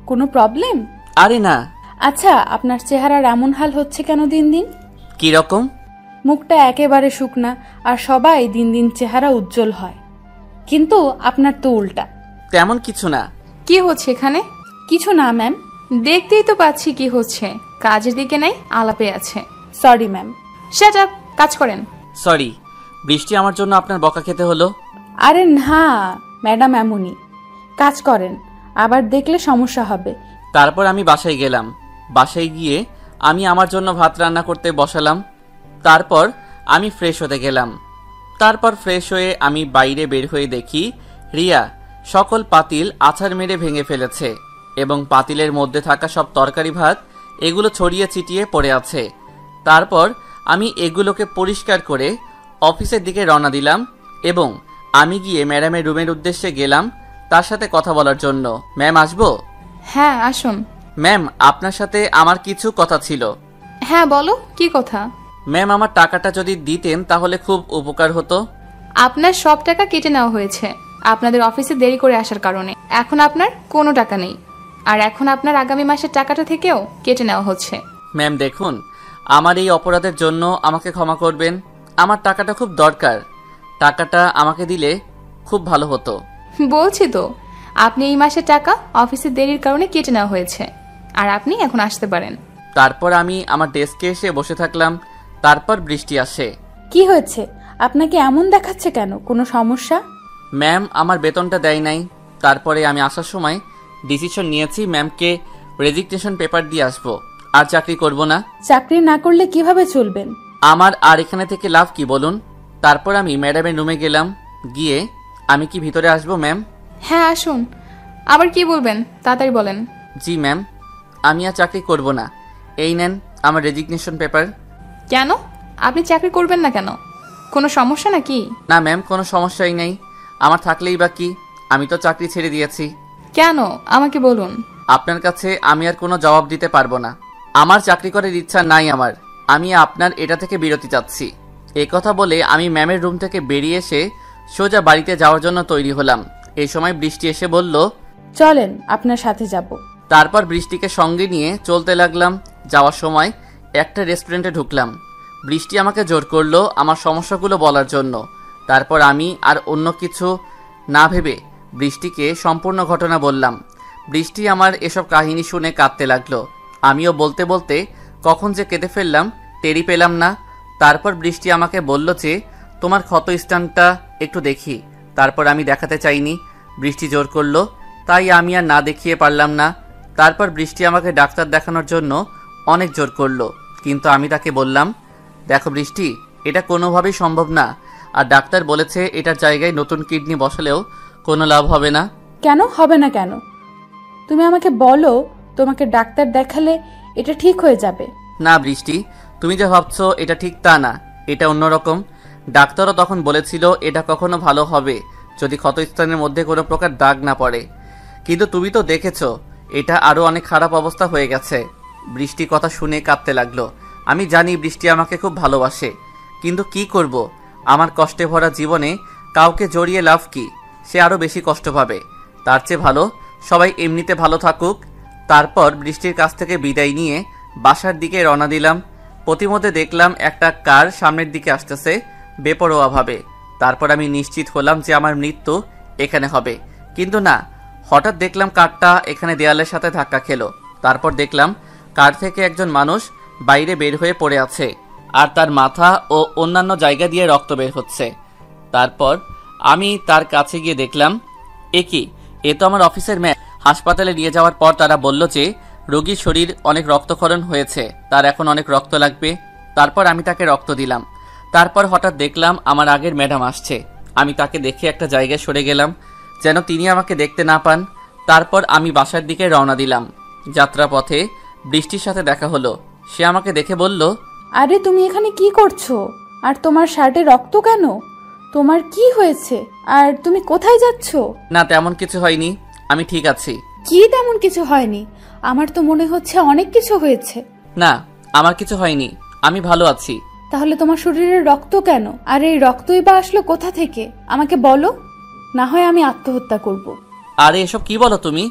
কোনো প্রবলেম? আরে না। আচ্ছা, আপনার চেহারার এমন হাল হচ্ছে কেন দিন দিন? কি রকম? মুখটা একেবারে শুকনা, আর সবাই দিন দিন চেহারা উজ্জ্বল হয়, কিন্তু আপনার তো উল্টা। তেমন কিছু না। কি হচ্ছে এখানে? কিছু না ম্যাম। দেখতেই তো পাচ্ছি কি হচ্ছে। কাজের দিকে নাই, আলাপে আছে। Sorry ma'am. শাট আপ, কাজ করেন। সরি, বৃষ্টি আমার জন্য আপনার বকা খেতে হলো। আরে না ম্যাডাম, এমনই। কাজ করেন, আবার দেখলে সমস্যা হবে। তারপর আমি বাসায় গেলাম। বাসায় গিয়ে আমি আমার জন্য ভাত রান্না করতে বসালাম। তারপর আমি ফ্রেশ হতে গেলাম। তারপর ফ্রেশ হয়ে আমি বাইরে বের হয়ে দেখি রিয়া সকল পাতিল আছাড় মেরে ভেঙে ফেলেছে এবং পাতিলের মধ্যে থাকা সব তরকারি ভাত এগুলো ছড়িয়ে ছিটিয়ে পড়ে আছে। তারপর আমি এগুলোকে পরিষ্কার করে অফিসের দিকে রওনা দিলাম এবং আমি গিয়ে ম্যাডামের রুমের উদ্দেশ্যে গেলাম তার সাথে কথা বলার জন্য। ম্যাম, আসবো? হ্যাঁ আসুন। ম্যাম, আপনার সাথে আমার কিছু কথা ছিল। হ্যাঁ বলো, কি কথা? ম্যাম, আমার টাকাটা যদি দিতেন তাহলে খুব উপকার হতো। আপনার সব টাকা কেটে নেওয়া হয়েছে আপনাদের অফিসে দেরি করে আসার কারণে। এখন আপনার কোনো টাকা নেই, আর এখন আপনার আগামী মাসের টাকাটা থেকেও কেটে নেওয়া হচ্ছে। ম্যাম দেখুন, আমার এই অপরাধের জন্য আমাকে ক্ষমা করবেন। আমার টাকাটা খুব দরকার। টাকাটা আমাকে দিলে খুব ভালো হতো। বলছি তো, আপনি এই মাসের টাকা অফিসে দেরির কারণে কেটে নেওয়া হয়েছে, আর আপনি এখন আসতে পারেন। তারপর আমি আমার ডেস্কে এসে বসে থাকলাম। তারপর বৃষ্টি আসে। কি হয়েছে? আপনাকে এমন দেখাচ্ছে কেন? কোনো সমস্যা? ম্যাম, আমার বেতনটা দেয় নাই। তারপরে আমি আসার সময় ডিসিশন নিয়েছি ম্যামকে রেজিগনেশন পেপার দিয়ে আসবো, আর চাকরি করব না। চাকরি না করলে কিভাবে চলবেন? আমার আর এখানে থেকে লাভ কি বলুন? তারপর আমি ম্যাডামের রুমে গেলাম। গিয়ে আমি কি ভিতরে আসবো ম্যাম? হ্যাঁ আসুন। আবার কি বলবেন তাড়াতাড়ি বলেন। জি ম্যাম, আমি আর চাকরি করব না। এই নেন আমার রেজিগনেশন পেপার। কেন আপনি চাকরি করবেন না কেন? কোনো সমস্যা নাকি? না ম্যাম, কোনো সমস্যাই নেই। আমার থাকলেই বা কি, আমি তো চাকরি ছেড়ে দিয়েছি। কেন আমাকে বলুন। আপনার কাছে আমি আর কোনো জবাব দিতে পারবো না। আমার চাকরি করার ইচ্ছা নাই আমার। আমি আপনার এটা থেকে বিরতি চাচ্ছি। এই কথা বলে আমি ম্যামের রুম থেকে বেরিয়ে এসে সোজা বাড়িতে যাওয়ার জন্য তৈরি হলাম। এই সময় বৃষ্টি এসে বলল, চলেন আপনার সাথে যাব। তারপর বৃষ্টিকে সঙ্গে নিয়ে চলতে লাগলাম। যাওয়ার সময় একটা রেস্টুরেন্টে ঢুকলাম। বৃষ্টি আমাকে জোর করলো আমার সমস্যাগুলো বলার জন্য। তারপর আমি আর অন্য কিছু না ভেবে বৃষ্টিকে সম্পূর্ণ ঘটনা বললাম। বৃষ্টি আমার এসব কাহিনী শুনে কাঁদতে লাগলো। আমিও বলতে বলতে কখন যে কেঁদে ফেললাম টেরি পেলাম না। তারপর বৃষ্টি আমাকে বলল যে তোমার ক্ষত স্থানটা একটু দেখি। তারপর আমি দেখাতে চাইনি, বৃষ্টি জোর করলো, তাই আমি আর না দেখিয়ে পারলাম না। তারপর বৃষ্টি আমাকে ডাক্তার দেখানোর জন্য অনেক জোর করলো, কিন্তু আমি তাকে বললাম, দেখো বৃষ্টি, এটা কোনোভাবেই সম্ভব না। আর ডাক্তার বলেছে এটার জায়গায় নতুন কিডনি বসালেও কোনো লাভ হবে না। কেন হবে না কেন? তুমি আমাকে বলো, তোমাকে ডাক্তার দেখালে এটা ঠিক হয়ে যাবে। না বৃষ্টি, তুমি যে ভাবছো এটা ঠিক তা না, এটা অন্যরকম। ডাক্তারও তখন বলেছিল এটা কখনো ভালো হবে যদি ক্ষতস্থানের মধ্যে কোনো প্রকার দাগ না পড়ে, কিন্তু তুমি তো দেখেছো এটা আরও অনেক খারাপ অবস্থা হয়ে গেছে। বৃষ্টি কথা শুনে কাঁদতে লাগলো। আমি জানি বৃষ্টি আমাকে খুব ভালোবাসে, কিন্তু কি করব, আমার কষ্টে ভরা জীবনে কাউকে জড়িয়ে লাভ কি? সে আরও বেশি কষ্ট পাবে। তার চেয়ে ভালো সবাই এমনিতে ভালো থাকুক। তারপর বৃষ্টির কাছ থেকে বিদায় নিয়ে বাসার দিকে রওনা দিলাম। প্রতিমধ্যে দেখলাম একটা কার সামনের দিকে আসতেছে বেপরোয়াভাবে। তারপর আমি নিশ্চিত হলাম যে আমার মৃত্যু এখানে হবে, কিন্তু না, হঠাৎ দেখলাম কারটা এখানে দেয়ালের সাথে ধাক্কা খেলো। তারপর দেখলাম কার থেকে একজন মানুষ বাইরে বের হয়ে পড়ে আছে, আর তার মাথা ও অন্যান্য জায়গা দিয়ে রক্ত বের হচ্ছে। তারপর আমি তার কাছে গিয়ে দেখলাম, এ তো আমার অফিসের ম্যাম। হাসপাতালে নিয়ে যাওয়ার পর তারা বলল যে রোগীর শরীর অনেক রক্তক্ষরণ হয়েছে, তার এখন অনেক রক্ত লাগবে। তারপর আমি তাকে রক্ত দিলাম। তারপর হঠাৎ দেখলাম আমার আগের ম্যাডাম আসছে। আমি তাকে দেখে একটা জায়গায় সরে গেলাম যেন তিনি আমাকে দেখতে না পান। তারপর আমি বাসার দিকে রওনা দিলাম। যাত্রাপথে বৃষ্টির সাথে দেখা হলো। সে আমাকে দেখে বলল, আরে তুমি এখানে কি করছো? আর তোমার শার্টে রক্ত কেন? তোমার কি হয়েছে? আর তুমি কোথায় যাচ্ছ? না তেমন কিছু হয়নি, আমি ঠিক আছি। কি তেমন কিছু হয়নি? আমার তো মনে হচ্ছে অনেক কিছু হয়েছে। না, আমার কিছু হয়নি, আমি ভালো আছি। তাহলে তোমার শরীরে রক্ত কেন? আর এই রক্তই বা আসলো কোথা থেকে? আমাকে বলো, না হয় আমি আত্মহত্যা করব। আরে এসব কি বলো তুমি?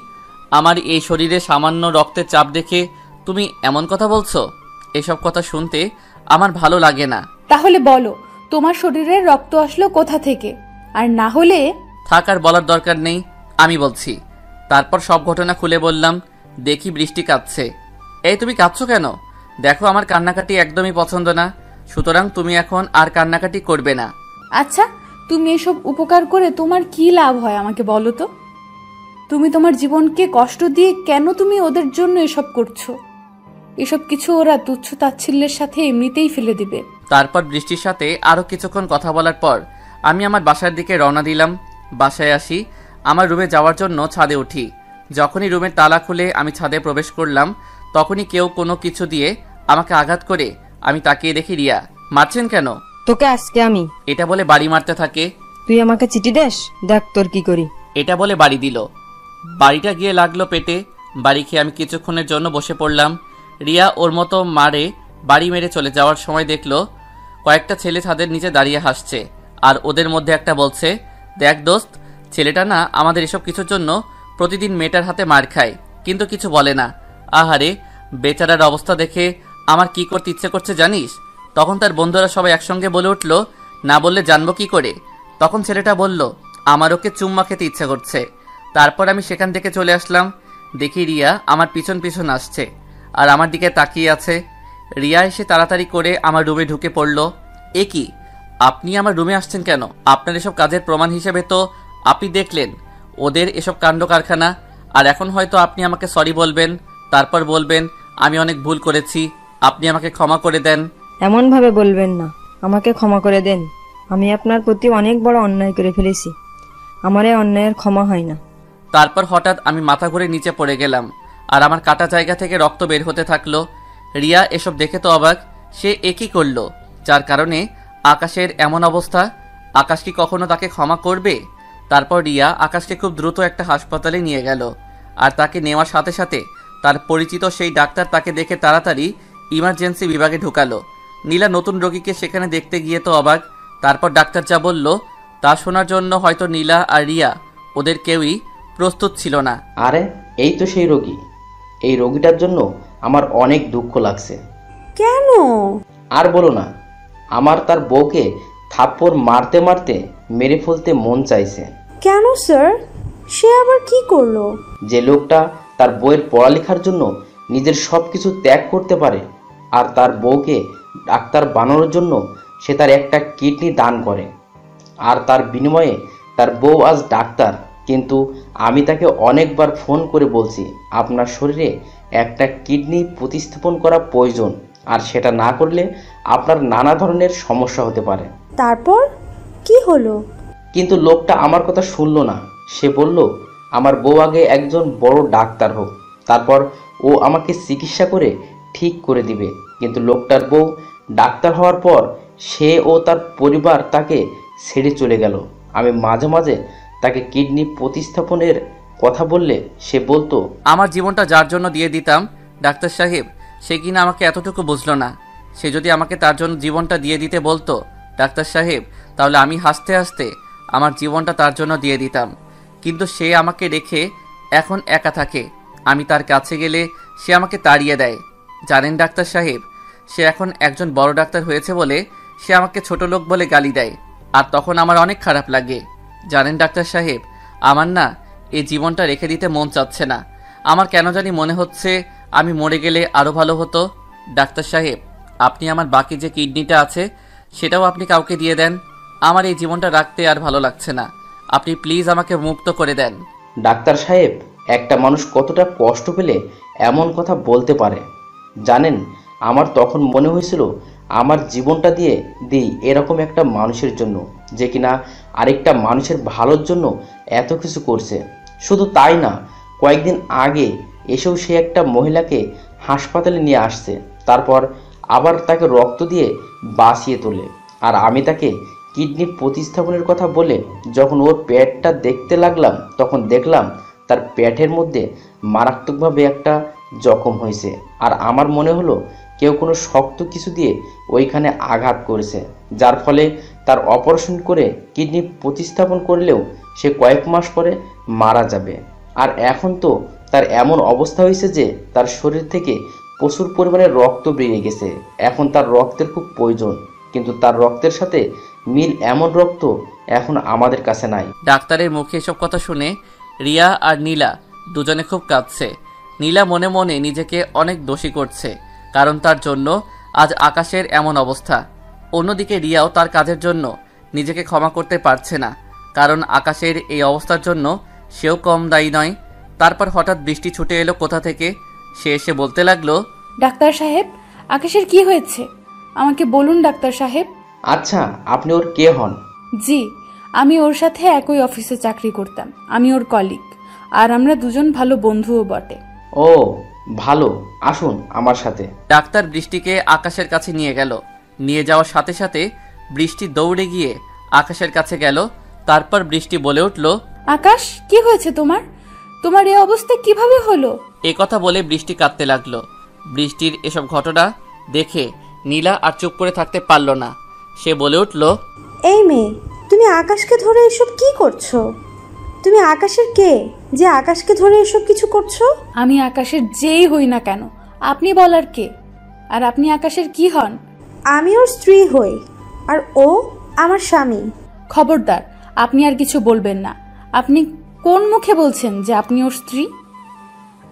আমার এই শরীরে সামান্য রক্তের চাপ দেখে তুমি এমন কথা বলছো? এসব কথা শুনতে আমার ভালো লাগে না। তাহলে বলো, তোমার শরীরে রক্ত আসলো কোথা থেকে? আর না হলে থাক, আর বলার দরকার নেই, আমি বলছি। তারপর সব ঘটনা খুলে বললাম। দেখি বৃষ্টি কাঁদছে। এই তুমি কাঁদছো কেন? দেখো আমার কান্নাকাটি একদমই পছন্দ না, সুতরাং তুমি এখন আর কান্নাকাটি করবে না। আচ্ছা, তুমি এসব উপকার করে তোমার কি লাভ হয় আমাকে বলো তো? তুমি তোমার জীবনকে কষ্ট দিয়ে কেন তুমি ওদের জন্য এসব করছো? এসব কিছু ওরা তুচ্ছ তাচ্ছিল্যের সাথে এমনিতেই ফেলে দিবে। তারপর বৃষ্টির সাথে আরো কিছুক্ষণ কথা বলার পর আমি আমার বাসার দিকে রওনা দিলাম। বাসায় আসি, আমার রুমে যাওয়ার জন্য ছাদে উঠি। যখনই রুমের তালা খুলে আমি ছাদে প্রবেশ করলাম, তখনই কেউ কোনো কিছু দিয়ে আমাকে আঘাত করে আমি তাকিয়ে দেখি রিয়া। মারছেন কেন? তোকে আজকে আমি, এটা বলে বাড়ি মারতে থাকে। তুই আমাকে চিঠি দেস, দেখ তোর কি করি। এটা বলে বাড়ি দিল। বাড়িটা গিয়ে লাগলো পেটে। বাড়ি খেয়ে আমি কিছুক্ষণের জন্য বসে পড়লাম। রিয়া ওর মতো মারে বাড়ি মেরে চলে যাওয়ার সময় দেখলো কয়েকটা ছেলে ছাদের নিচে দাঁড়িয়ে হাসছে, আর ওদের মধ্যে একটা বলছে, দেখ দোস্ত, ছেলেটা না আমাদের এসব কিছুর জন্য প্রতিদিন মেয়েটার হাতে মার খায়, কিন্তু কিছু বলে না। আহারে, বেচারার অবস্থা দেখে আমার কি করতে ইচ্ছে করছে জানিস? তখন তার বন্ধুরা সবাই একসঙ্গে বলে উঠল, না বললে জানবো কি করে? তখন ছেলেটা বলল, আমার ওকে চুম্মা খেতে ইচ্ছে করছে। তারপর আমি সেখান থেকে চলে আসলাম। দেখি রিয়া আমার পিছন পিছন আসছে আর আমার দিকে তাকিয়ে আছে। রিয়া এসে তাড়াতাড়ি করে আমার রুমে ঢুকে পড়ল। এ কি, আপনি আমার রুমে আসছেন কেন? আপনার এসব কাজের প্রমাণ হিসেবে তো আপনি দেখলেন ওদের এসব কাণ্ড কারখানা, আর এখন হয়তো আপনি আমাকে সরি বলবেন, তারপর বলবেন আমি অনেক ভুল করেছি, আপনি আমাকে ক্ষমা করে দেন। এমন ভাবে বলবেন না, আমাকে ক্ষমা করে দেন। আমি আপনার প্রতি অনেক বড় অন্যায় করে ফেলেছি, আমার এই অন্যায়ের ক্ষমা হয় না। তারপর হঠাৎ আমি মাথা ঘুরে নিচে পড়ে গেলাম, আর আমার কাটা জায়গা থেকে রক্ত বের হতে থাকলো। রিয়া এসব দেখে তো অবাক, সে একই করলো, যার কারণে আকাশের এমন অবস্থা। আকাশ কি কখনো তাকে ক্ষমা করবে? তারপর রিয়া আকাশকে খুব দ্রুত একটা হাসপাতালে নিয়ে গেল, আর তাকে নেওয়ার সাথে সাথে তার পরিচিত সেই ডাক্তার তাকে দেখে তাড়াতাড়ি ইমার্জেন্সি বিভাগে ঢুকালো। নীলা নতুন রোগীকে সেখানে দেখতে গিয়ে তো অবাক। তারপর ডাক্তার যা বলল তা শোনার জন্য হয়তো নীলা আর রিয়া ওদের কেউই প্রস্তুত ছিল না। আরে এই তো সেই রোগী। এই রোগীটার জন্য আমার অনেক দুঃখ লাগছে। কেন? আর বলো না, আমার তার বউকে থাপ্পড় মারতে মারতে মেরে ফেলতে মন চাইছে। কেন স্যার? সে আবার কি করলো? যে লোকটা তার বউয়ের পড়ালেখার জন্য নিজের সব কিছু ত্যাগ করতে পারে, আর তার বউকে ডাক্তার বানানোর জন্য সে তার একটা কিডনি দান করে, আর তার বিনিময়ে তার বউ আজ ডাক্তার। কিন্তু আমি তাকে অনেকবার ফোন করে বলছি আপনার শরীরে একটা কিডনি প্রতিস্থাপন করা প্রয়োজন, আর সেটা না করলে আপনার নানা ধরনের সমস্যা হতে পারে। তারপর কি হলো? কিন্তু লোকটা আমার কথা শুনলো না। সে বলল আমার বউ আগে একজন বড় ডাক্তার হোক, তারপর ও আমাকে চিকিৎসা করে ঠিক করে দিবে। কিন্তু লোকটার বউ ডাক্তার হওয়ার পর সে ও তার পরিবার তাকে ছেড়ে চলে গেল। আমি মাঝে মাঝে তাকে কিডনি প্রতিস্থাপনের কথা বললে সে বলতো আমার জীবনটা যার জন্য দিয়ে দিতাম ডাক্তার সাহেব, সে কিনা আমাকে এতটুকু বুঝলো না। সে যদি আমাকে তার জন্য জীবনটা দিয়ে দিতে বলতো ডাক্তার সাহেব, তাহলে আমি হাসতে হাসতে আমার জীবনটা তার জন্য দিয়ে দিতাম। কিন্তু সে আমাকে রেখে এখন একা থাকে। আমি তার কাছে গেলে সে আমাকে তাড়িয়ে দেয়। জানেন ডাক্তার সাহেব, সে এখন একজন বড় ডাক্তার হয়েছে বলে সে আমাকে ছোট লোক বলে গালি দেয়, আর তখন আমার অনেক খারাপ লাগে। জানেন ডাক্তার সাহেব, আমার না এই জীবনটা রেখে দিতে মন চাচ্ছে না। আমার কেন জানি মনে হচ্ছে আমি মরে গেলে আরও ভালো হতো। ডাক্তার সাহেব, আপনি আমার বাকি যে কিডনিটা আছে সেটাও আপনি কাউকে দিয়ে দেন। আমার এই জীবনটা রাখতে আর ভালো লাগছে না। আপনি প্লিজ আমাকে মুক্ত করে দেন। ডাক্তার সাহেব, একটা মানুষ কতটা কষ্ট পেলে এমন কথা বলতে পারে জানেন? আমার তখন মনে হয়েছিল আমার জীবনটা দিয়ে দিই এরকম একটা মানুষের জন্য, যে কিনা আরেকটা মানুষের ভালোর জন্য এত কিছু করছে। শুধু তাই না, কয়েকদিন আগে এসেও সে একটা মহিলাকে হাসপাতালে নিয়ে আসছে, তারপর আবার তাকে রক্ত দিয়ে বাঁচিয়ে তোলে। আর আমি তাকে কিডনি প্রতিস্থাপনের কথা বলে যখন ওর পেটটা দেখতে লাগলাম, তখন দেখলাম তার পেটের মধ্যে মারাত্মকভাবে একটা জখম হয়েছে। আর আমার মনে হলো কেউ কোনো শক্ত কিছু দিয়ে ওইখানে আঘাত করেছে, যার ফলে তার অপারেশন করে কিডনি প্রতিস্থাপন করলেও সে কয়েক মাস পরে মারা যাবে। আর এখন তো তার এমন অবস্থা হয়েছে যে তার শরীর থেকে প্রচুর পরিমাণে রক্ত বেরিয়ে গেছে। এখন তার রক্তের খুব প্রয়োজন, কিন্তু তার রক্তের সাথে মিল এমন রক্ত এখন আমাদের কাছে নাই। ডাক্তারের মুখে এসব কথা শুনে রিয়া আর নীলা দুজনে খুব কাঁদছে। নীলা মনে মনে নিজেকে অনেক দোষী করছে, কারণ তার জন্য আজ আকাশের এমন অবস্থা। অন্যদিকে রিয়াও তার কাজের জন্য নিজেকে ক্ষমা করতে পারছে না, কারণ আকাশের এই অবস্থার জন্য সেও কম দায়ী নয়। তারপর হঠাৎ বৃষ্টি ছুটে এলো কোথা থেকে। সে এসে বলতে লাগলো, ডাক্তার সাহেব, আকাশের কি হয়েছে আমাকে বলুন ডাক্তার সাহেব। আচ্ছা, আপনি ওর কে হন? জি, আমি ওর সাথে একই অফিসে চাকরি করতাম। আমি ওর কলিগ, আর আমরা দুজন ভালো বন্ধুও বটে। ও ভালো, আসুন আমার সাথে। ডাক্তার বৃষ্টিকে আকাশের কাছে নিয়ে গেল। নিয়ে যাওয়ার সাথে সাথে বৃষ্টি দৌড়ে গিয়ে আকাশের কাছে গেল। তারপর বৃষ্টি বলে উঠল, আকাশ, কি হয়েছে তোমার? তোমার এই অবস্থা কিভাবে হলো? এ কথা বলে বৃষ্টি কাঁদতে লাগলো। বৃষ্টির এসব ঘটনা দেখে নীলা আর চুপ করে থাকতে পারল না। সে বলে উঠল, এই মেয়ে, তুমি আকাশকে ধরে এসব কি করছো? তুমি আকাশের কে যে আকাশকে ধরে এসব কিছু করছো? আমি আকাশের যেই হই না কেন, আপনি বলার কে? আর আপনি আকাশের কি হন? আমি ওর স্ত্রী হই, আর ও আমার স্বামী। খবরদার, আপনি আর কিছু বলবেন না। আপনি কোন মুখে বলছেন যে আপনি ওর স্ত্রী?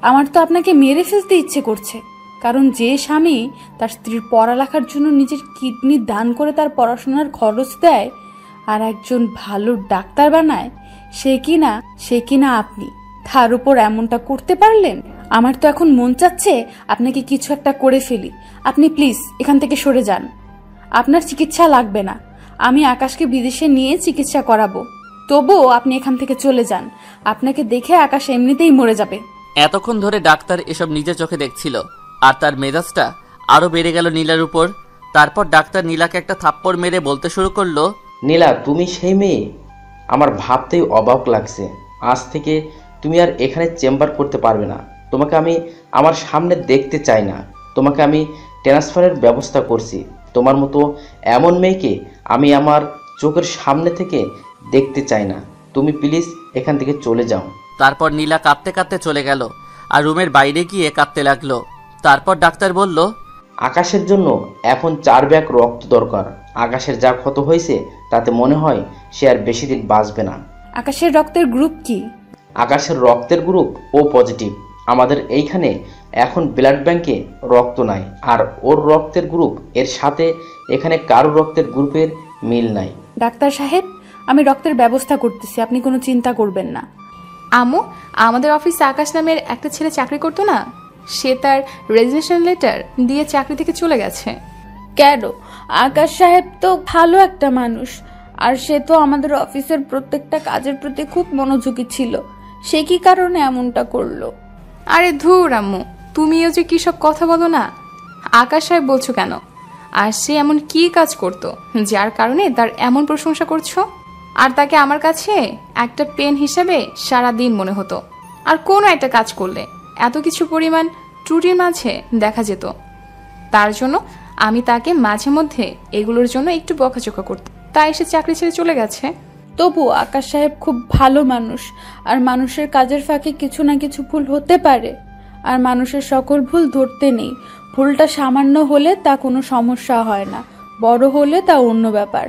আমার তো আপনাকে মেরে ফেলতে ইচ্ছে করছে, কারণ যে স্বামী তার স্ত্রীর পড়ালেখার জন্য নিজের কিডনি দান করে তার পড়াশোনার খরচ দেয় আর একজন ভালো ডাক্তার বানায়, সে কিনা আপনি। তার উপর এমনটা করতে পারলেন? আমার তো এখন মন চাচ্ছে আপনাকে কিছু একটা করে ফেলি। আপনি প্লিজ এখান থেকে সরে যান। আপনার চিকিৎসা লাগবে না, আমি আকাশকে বিদেশে নিয়ে চিকিৎসা করাবো। তবুও আপনি এখান থেকে চলে যান। আপনাকে দেখে আকাশ এমনিতেই মরে যাবে। এতক্ষণ ধরে ডাক্তার এসব নিজের চোখে দেখছিল, আর তার মেজাজটা আরো বেড়ে গেল নীলার উপর। তারপর ডাক্তার নীলাকে একটা থাপ্পড় মেরে বলতে শুরু করলো, নীলা, তুমি সেই মেয়ে? আমার ভাবতেই অবাক লাগছে। আজ থেকে তুমি আর এখানে চেম্বার করতে পারবে না। তোমাকে আমি আমার সামনে দেখতে চাই না। তোমাকে আমি ট্রান্সফারের ব্যবস্থা করছি। তোমার মতো এমন মেয়েকে আমি আমার চোখের সামনে থেকে দেখতে চাই না। তুমি প্লিজ এখান থেকে চলে যাও। তারপর নীলা কাঁদতে কাঁদতে চলে গেল আর রুমের বাইরে গিয়ে কাঁদতে লাগলো। তারপর ডাক্তার বলল, আকাশের জন্য এখন 4 ব্যাগ রক্ত দরকার। আকাশের যা ক্ষত হয়েছে তাতে মনে হয় সে আর বেশি দিন বাঁচবে না। আকাশের রক্তের গ্রুপ কি? আকাশের রক্তের গ্রুপ ও পজিটিভ। আমাদের এইখানে এখন ব্লাড ব্যাংকে রক্ত নাই, আর ওর রক্তের গ্রুপ এর সাথে এখানে কারো রক্তের গ্রুপের মিল নাই। ডাক্তার সাহেব, আমি রক্তের ব্যবস্থা করতেছি, আপনি কোনো চিন্তা করবেন না। আম্মু, আমাদের অফিসে আকাশ নামের একটা ছেলে চাকরি করতো না, সে তার রেজিগনেশন লেটার দিয়ে চাকরি থেকে চলে গেছে। কেন? আকাশ সাহেব তো ভালো একটা মানুষ, আর সে তো আমাদের অফিসের প্রত্যেকটা কাজের প্রতি খুব মনোযোগী ছিল। সে কি কারণে এমনটা করলো? আরে ধুর আম্মু, তুমিও যে কি সব কথা বলো না। আকাশ সাহেব বলছো কেন? আর সে এমন কি কাজ করতো যার কারণে তার এমন প্রশংসা করছো? আর তাকে আমার কাছে একটা পেন হিসেবে সারা দিন মনে হতো। আর কোনো একটা কাজ করলে এত কিছু পরিমাণ ত্রুটির মাঝে দেখা যেত। তার জন্য আমি তাকে মাঝে মধ্যে এগুলোর জন্য একটু বকাঝকা করতাম, তাই সে চাকরি ছেড়ে চলে গেছে। তবু আকাশ সাহেব খুব ভালো মানুষ, আর মানুষের কাজের ফাঁকে কিছু না কিছু ভুল হতে পারে, আর মানুষের সকল ভুল ধরতে নেই। ভুলটা সামান্য হলে তা কোনো সমস্যা হয় না, বড় হলে তা অন্য ব্যাপার।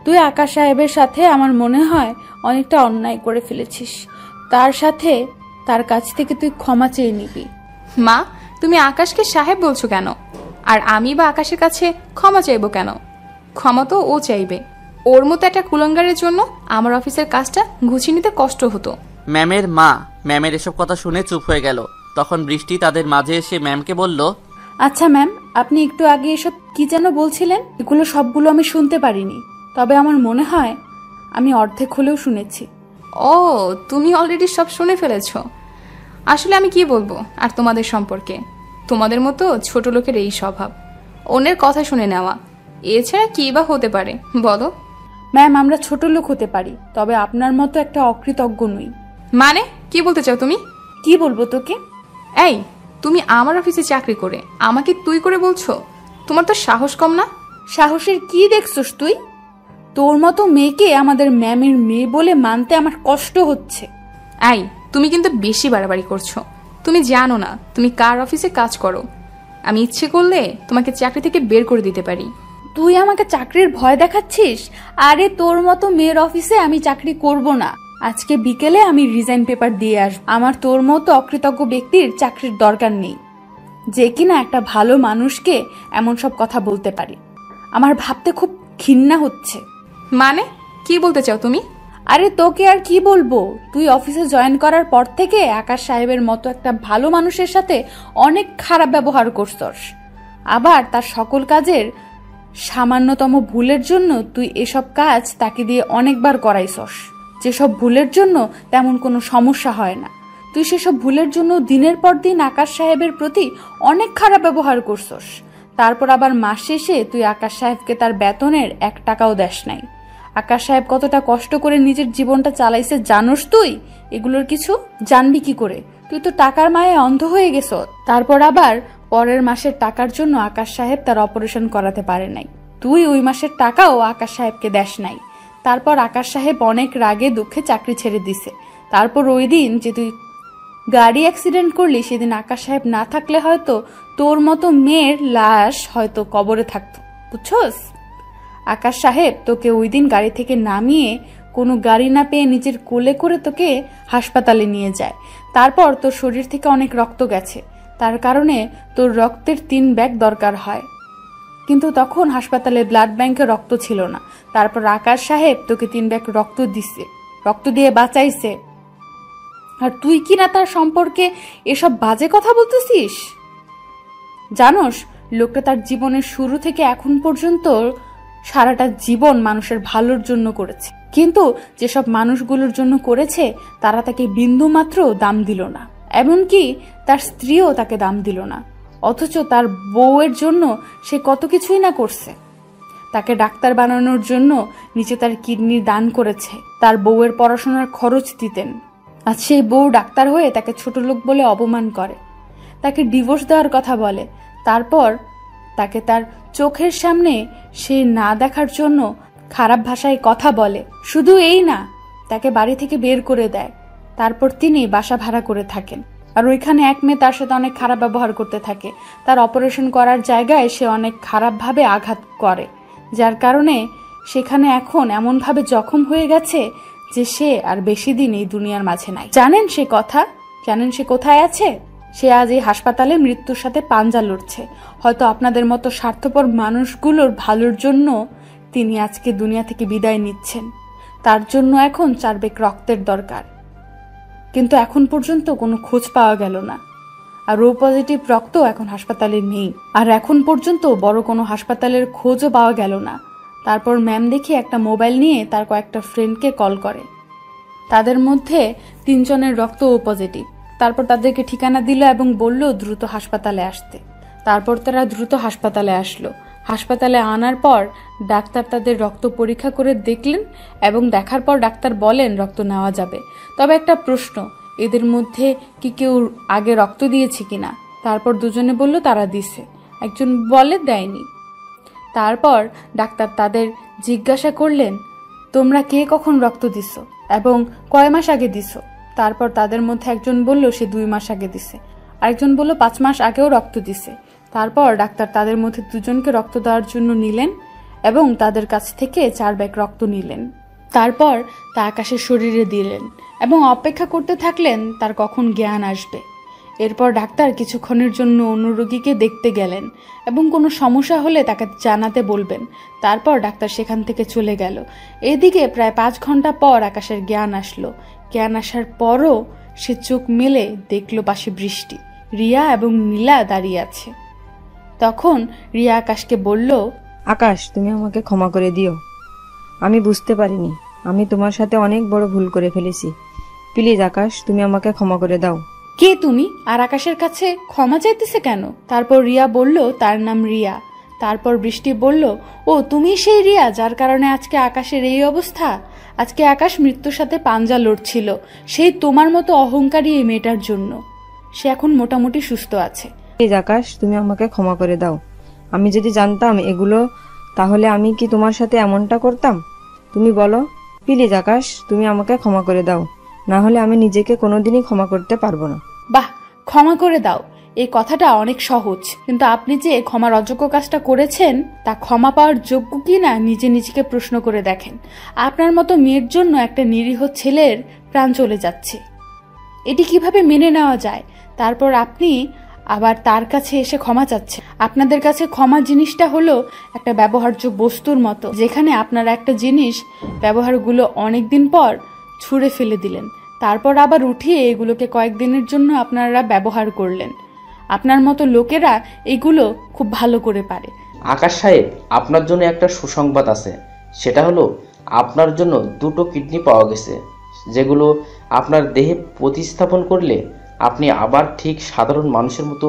তুই আকাশ সাহেবের সাথে আমার মনে হয় অনেকটা অন্যায় করে ফেলেছিস। তার কাছ থেকে তুই ক্ষমা চেয়ে নিবি। মা, তুমি আকাশকে সাহেব বলছো কেন? আর আমি বা আকাশের কাছে ক্ষমা চাইবো কেন? ক্ষমা তো ও চাইবে। ওর মতো একটা কুলঙ্গারের জন্য আমার অফিসের কাজটা গুছিয়ে নিতে কষ্ট হতো। ম্যামের মা ম্যামের এসব কথা শুনে চুপ হয়ে গেল। তখন বৃষ্টি তাদের মাঝে এসে ম্যামকে বলল, আচ্ছা ম্যাম, আপনি একটু আগে এসব কি যেন বলছিলেন? এগুলো সবগুলো আমি শুনতে পারিনি, তবে আমার মনে হয় আমি অর্ধেক হলেও শুনেছি। ও, তুমি অলরেডি সব শুনে ফেলেছো। আসলে আমি কি বলবো আর তোমাদের সম্পর্কে? তোমাদের মতো ছোট লোকের এই স্বভাব, অন্যের কথা শুনে নেওয়া, এছাড়া কি বা হতে পারে বলো? ম্যাম, আমরা ছোট লোক হতে পারি, তবে আপনার মতো একটা অকৃতজ্ঞ নই। মানে কি বলতে চাও তুমি? কি বলবো তোকে? এই, তুমি আমার অফিসে চাকরি করে আমাকে তুই করে বলছো? তোমার তো সাহস কম না? সাহসের কি দেখছস তুই? তোর মতো মেয়েকে আমাদের ম্যামের মেয়ে বলে মানতে আমার কষ্ট হচ্ছে। এই, তুমি কিন্তু বেশি বাড়াবাড়ি করছো। তুমি জানো না তুমি কার অফিসে কাজ করো। আমি ইচ্ছে করলে তোমাকে চাকরি থেকে বের করে দিতে পারি। তুই আমাকে চাকরির ভয় দেখাচ্ছিস? আরে তোর মতো মেয়ের অফিসে আমি চাকরি করব না। আজকে বিকেলে আমি রিজাইন পেপার দিয়ে আসবো। আমার তোর মতো অকৃতজ্ঞ ব্যক্তির চাকরির দরকার নেই, যে কিনা একটা ভালো মানুষকে এমন সব কথা বলতে পারে। আমার ভাবতে খুব ঘৃণা হচ্ছে। মানে কি বলতে চাও তুমি? আরে তোকে আর কি বলবো, তুই অফিসে জয়েন করার পর থেকে আকাশ সাহেবের মতো একটা ভালো মানুষের সাথে অনেক খারাপ ব্যবহার করছস। আবার তার সকল কাজের সামান্যতম ভুলের জন্য তুই এসব কাজ তাকে দিয়ে অনেকবার করাইছস। যেসব ভুলের জন্য তেমন কোনো সমস্যা হয় না, তুই সেসব ভুলের জন্য দিনের পর দিন আকাশ সাহেবের প্রতি অনেক খারাপ ব্যবহার করছস। তারপর আবার মাস শেষে তুই আকাশ সাহেবকে তার বেতনের 1 টাকাও দেস নাই। আকাশ সাহেব কতটা কষ্ট করে নিজের জীবনটা চালাইছে জানোস তুই? এগুলোর কিছু জানবি কি করে? তুই তো টাকার মায়ে অন্ধ হয়ে গেছ। তারপর আবার পরের মাসের টাকার জন্য আকাশ সাহেব তার অপারেশন করাতে পারে নাই। তুই ওই মাসের টাকাও আকাশ সাহেবকে দেস নাই। তারপর আকাশ সাহেব অনেক রাগে দুঃখে চাকরি ছেড়ে দিছে। তারপর ওই দিন যে তুই গাড়ি অ্যাক্সিডেন্ট করলি, সেদিন আকাশ সাহেব না থাকলে হয়তো তোর মতো মেয়ের লাশ হয়তো কবরে থাকতো, বুঝছস? আকাশ সাহেব তোকে ওই দিন গাড়ি থেকে নামিয়ে কোনো গাড়ি না পেয়ে নিজের কোলে করে তোকে হাসপাতালে নিয়ে যায়। তারপর তোর শরীর থেকে অনেক রক্ত গেছে, তার কারণে তোর রক্তের 3 ব্যাগ দরকার হয়, কিন্তু তখন হাসপাতালে ব্লাড ব্যাংকে রক্ত ছিল না। তারপর আকাশ সাহেব তোকে 3 ব্যাগ রক্ত দিছে, রক্ত দিয়ে বাঁচাইছে। আর তুই কি না তার সম্পর্কে এসব বাজে কথা বলতেছিস? জানোস, লোকটা তার জীবনের শুরু থেকে এখন পর্যন্ত সারাটা জীবন মানুষের ভালোর জন্য করেছে, কিন্তু যেসব মানুষগুলোর জন্য করেছে তারা তাকে বিন্দু মাত্র দাম দিল না, এমনকি তার স্ত্রীও তাকে দাম দিল না। অথচ তার বউয়ের জন্য সে কত কিছুই না করছে। তাকে ডাক্তার বানানোর জন্য নিচে তার কিডনি দান করেছে, তার বউয়ের পড়াশোনার খরচ দিতেন। আজ সেই বউ ডাক্তার হয়ে তাকে ছোট লোক বলে অপমান করে, তাকে ডিভোর্স দেওয়ার কথা বলে, তারপর তাকে তার চোখের সামনে সে না দেখার জন্য খারাপ ভাষায় কথা বলে। শুধু এই না, তাকে বাড়ি থেকে বের করে দেয়, তারপর তিনি বাসা ভাড়া করে থাকেন। আর ওইখানে এক মেয়ে তার সাথে অনেক খারাপ ব্যবহার করতে থাকে। তার অপারেশন করার জায়গায় সে অনেক খারাপভাবে আঘাত করে, যার কারণে সেখানে এখন এমনভাবে জখম হয়ে গেছে যে সে আর বেশি দিন এই দুনিয়ার মাঝে নাই। জানেন সে কথা? জানেন সে কোথায় আছে? সে আজ এই হাসপাতালে মৃত্যুর সাথে পাঞ্জা লড়ছে। হয়তো আপনাদের মতো স্বার্থপর মানুষগুলোর ভালোর জন্য তিনি আজকে দুনিয়া থেকে বিদায় নিচ্ছেন। তার জন্য এখন 4 ব্যাগ রক্তের দরকার, কিন্তু এখন পর্যন্ত কোনো খোঁজ পাওয়া গেল না। আর ও পজিটিভ রক্ত এখন হাসপাতালে নেই, আর এখন পর্যন্ত বড় কোনো হাসপাতালের খোঁজও পাওয়া গেল না। তারপর ম্যাম দেখি একটা মোবাইল নিয়ে তার কয়েকটা ফ্রেন্ডকে কল করে। তাদের মধ্যে 3 জনের রক্ত ও পজিটিভ। তারপর তাদেরকে ঠিকানা দিল এবং বলল দ্রুত হাসপাতালে আসতে। তারপর তারা দ্রুত হাসপাতালে আসলো। হাসপাতালে আনার পর ডাক্তার তাদের রক্ত পরীক্ষা করে দেখলেন এবং দেখার পর ডাক্তার বলেন রক্ত নেওয়া যাবে। তবে একটা প্রশ্ন, এদের মধ্যে কি কেউ আগে রক্ত দিয়েছে কিনা? তারপর দুজনে বলল তারা দিছে, একজন বলে দেয়নি। তারপর ডাক্তার তাদের জিজ্ঞাসা করলেন তোমরা কে কখন রক্ত দিছো এবং কয় মাস আগে দিছো? তারপর তাদের মধ্যে একজন বলল সে 2 মাস আগে দিছে, আরেকজন বলল 5 মাস আগেও রক্ত দিছে। তারপর ডাক্তার তাদের মধ্যে 2 জনকে রক্ত দেওয়ার জন্য নিলেন এবং তাদের কাছ থেকে 4 ব্যাগ রক্ত নিলেন। তারপর তা আকাশের শরীরে দিলেন এবং অপেক্ষা করতে থাকলেন তার কখন জ্ঞান আসবে। এরপর ডাক্তার কিছুক্ষণের জন্য অন্য রোগীকে দেখতে গেলেন এবং কোনো সমস্যা হলে তাকে জানাতে বলবেন। তারপর ডাক্তার সেখান থেকে চলে গেল। এদিকে প্রায় 5 ঘন্টা পর আকাশের জ্ঞান আসলো। জ্ঞান আসার পরও সে চোখ মেলে দেখল পাশে বৃষ্টি, রিয়া এবং নীলা দাঁড়িয়ে আছে। তখন রিয়া আকাশকে বলল, আকাশ, তুমি আমাকে ক্ষমা করে দিও। আমি বুঝতে পারিনি, আমি তোমার সাথে অনেক বড় ভুল করে ফেলেছি। প্লিজ আকাশ, তুমি আমাকে ক্ষমা করে দাও। কে তুমি? আর আকাশের কাছে ক্ষমা চাইতেছে কেন? তারপর রিয়া বলল তার নাম রিয়া। তারপর বৃষ্টি বলল, ও তুমি সেই রিয়া যার কারণে আজকে আকাশের এই অবস্থা? আজকে আকাশ মৃত্যুর সাথে পাঞ্জা লড়ছিল সেই তোমার মতো অহংকারী এই মেয়েটার জন্য। সে এখন মোটামুটি সুস্থ আছে। প্লিজ আকাশ, তুমি আমাকে ক্ষমা করে দাও। আমি যদি জানতাম এগুলো, তাহলে আমি কি তোমার সাথে এমনটা করতাম? তুমি বলো। প্লিজ আকাশ, তুমি আমাকে ক্ষমা করে দাও, না হলে আমি নিজেকে কোনোদিনই ক্ষমা করতে পারবো না। বাহ, ক্ষমা করে দাও, এই কথাটা অনেক সহজ, কিন্তু আপনি যে ক্ষমার অযোগ্য কাজটা করেছেন তা ক্ষমা পাওয়ার যোগ্য কি না নিজে নিজেকে প্রশ্ন করে দেখেন। আপনার মতো মেয়ের জন্য একটা নিরীহ ছেলের প্রাণ চলে যাচ্ছে, এটি কিভাবে মেনে নেওয়া যায়? তারপর আপনি আবার তার কাছে এসে ক্ষমা চাচ্ছেন। আপনাদের কাছে ক্ষমা জিনিসটা হলো একটা ব্যবহার্য বস্তুর মতো, যেখানে আপনারা একটা জিনিস ব্যবহারগুলো অনেকদিন পর ছুঁড়ে ফেলে দিলেন, তারপর আবার উঠিয়ে এগুলোকে কয়েকদিনের জন্য আপনারা ব্যবহার করলেন। আপনার মতো লোকেরা এগুলো খুব ভালো করে পারে। আকাশ সাহেব, আপনার জন্য একটা সুসংবাদ আছে। সেটা হলো আপনার জন্য 2টো কিডনি পাওয়া গেছে, যেগুলো আপনার দেহে প্রতিস্থাপন করলে আপনি আবার ঠিক সাধারণ মানুষের মতো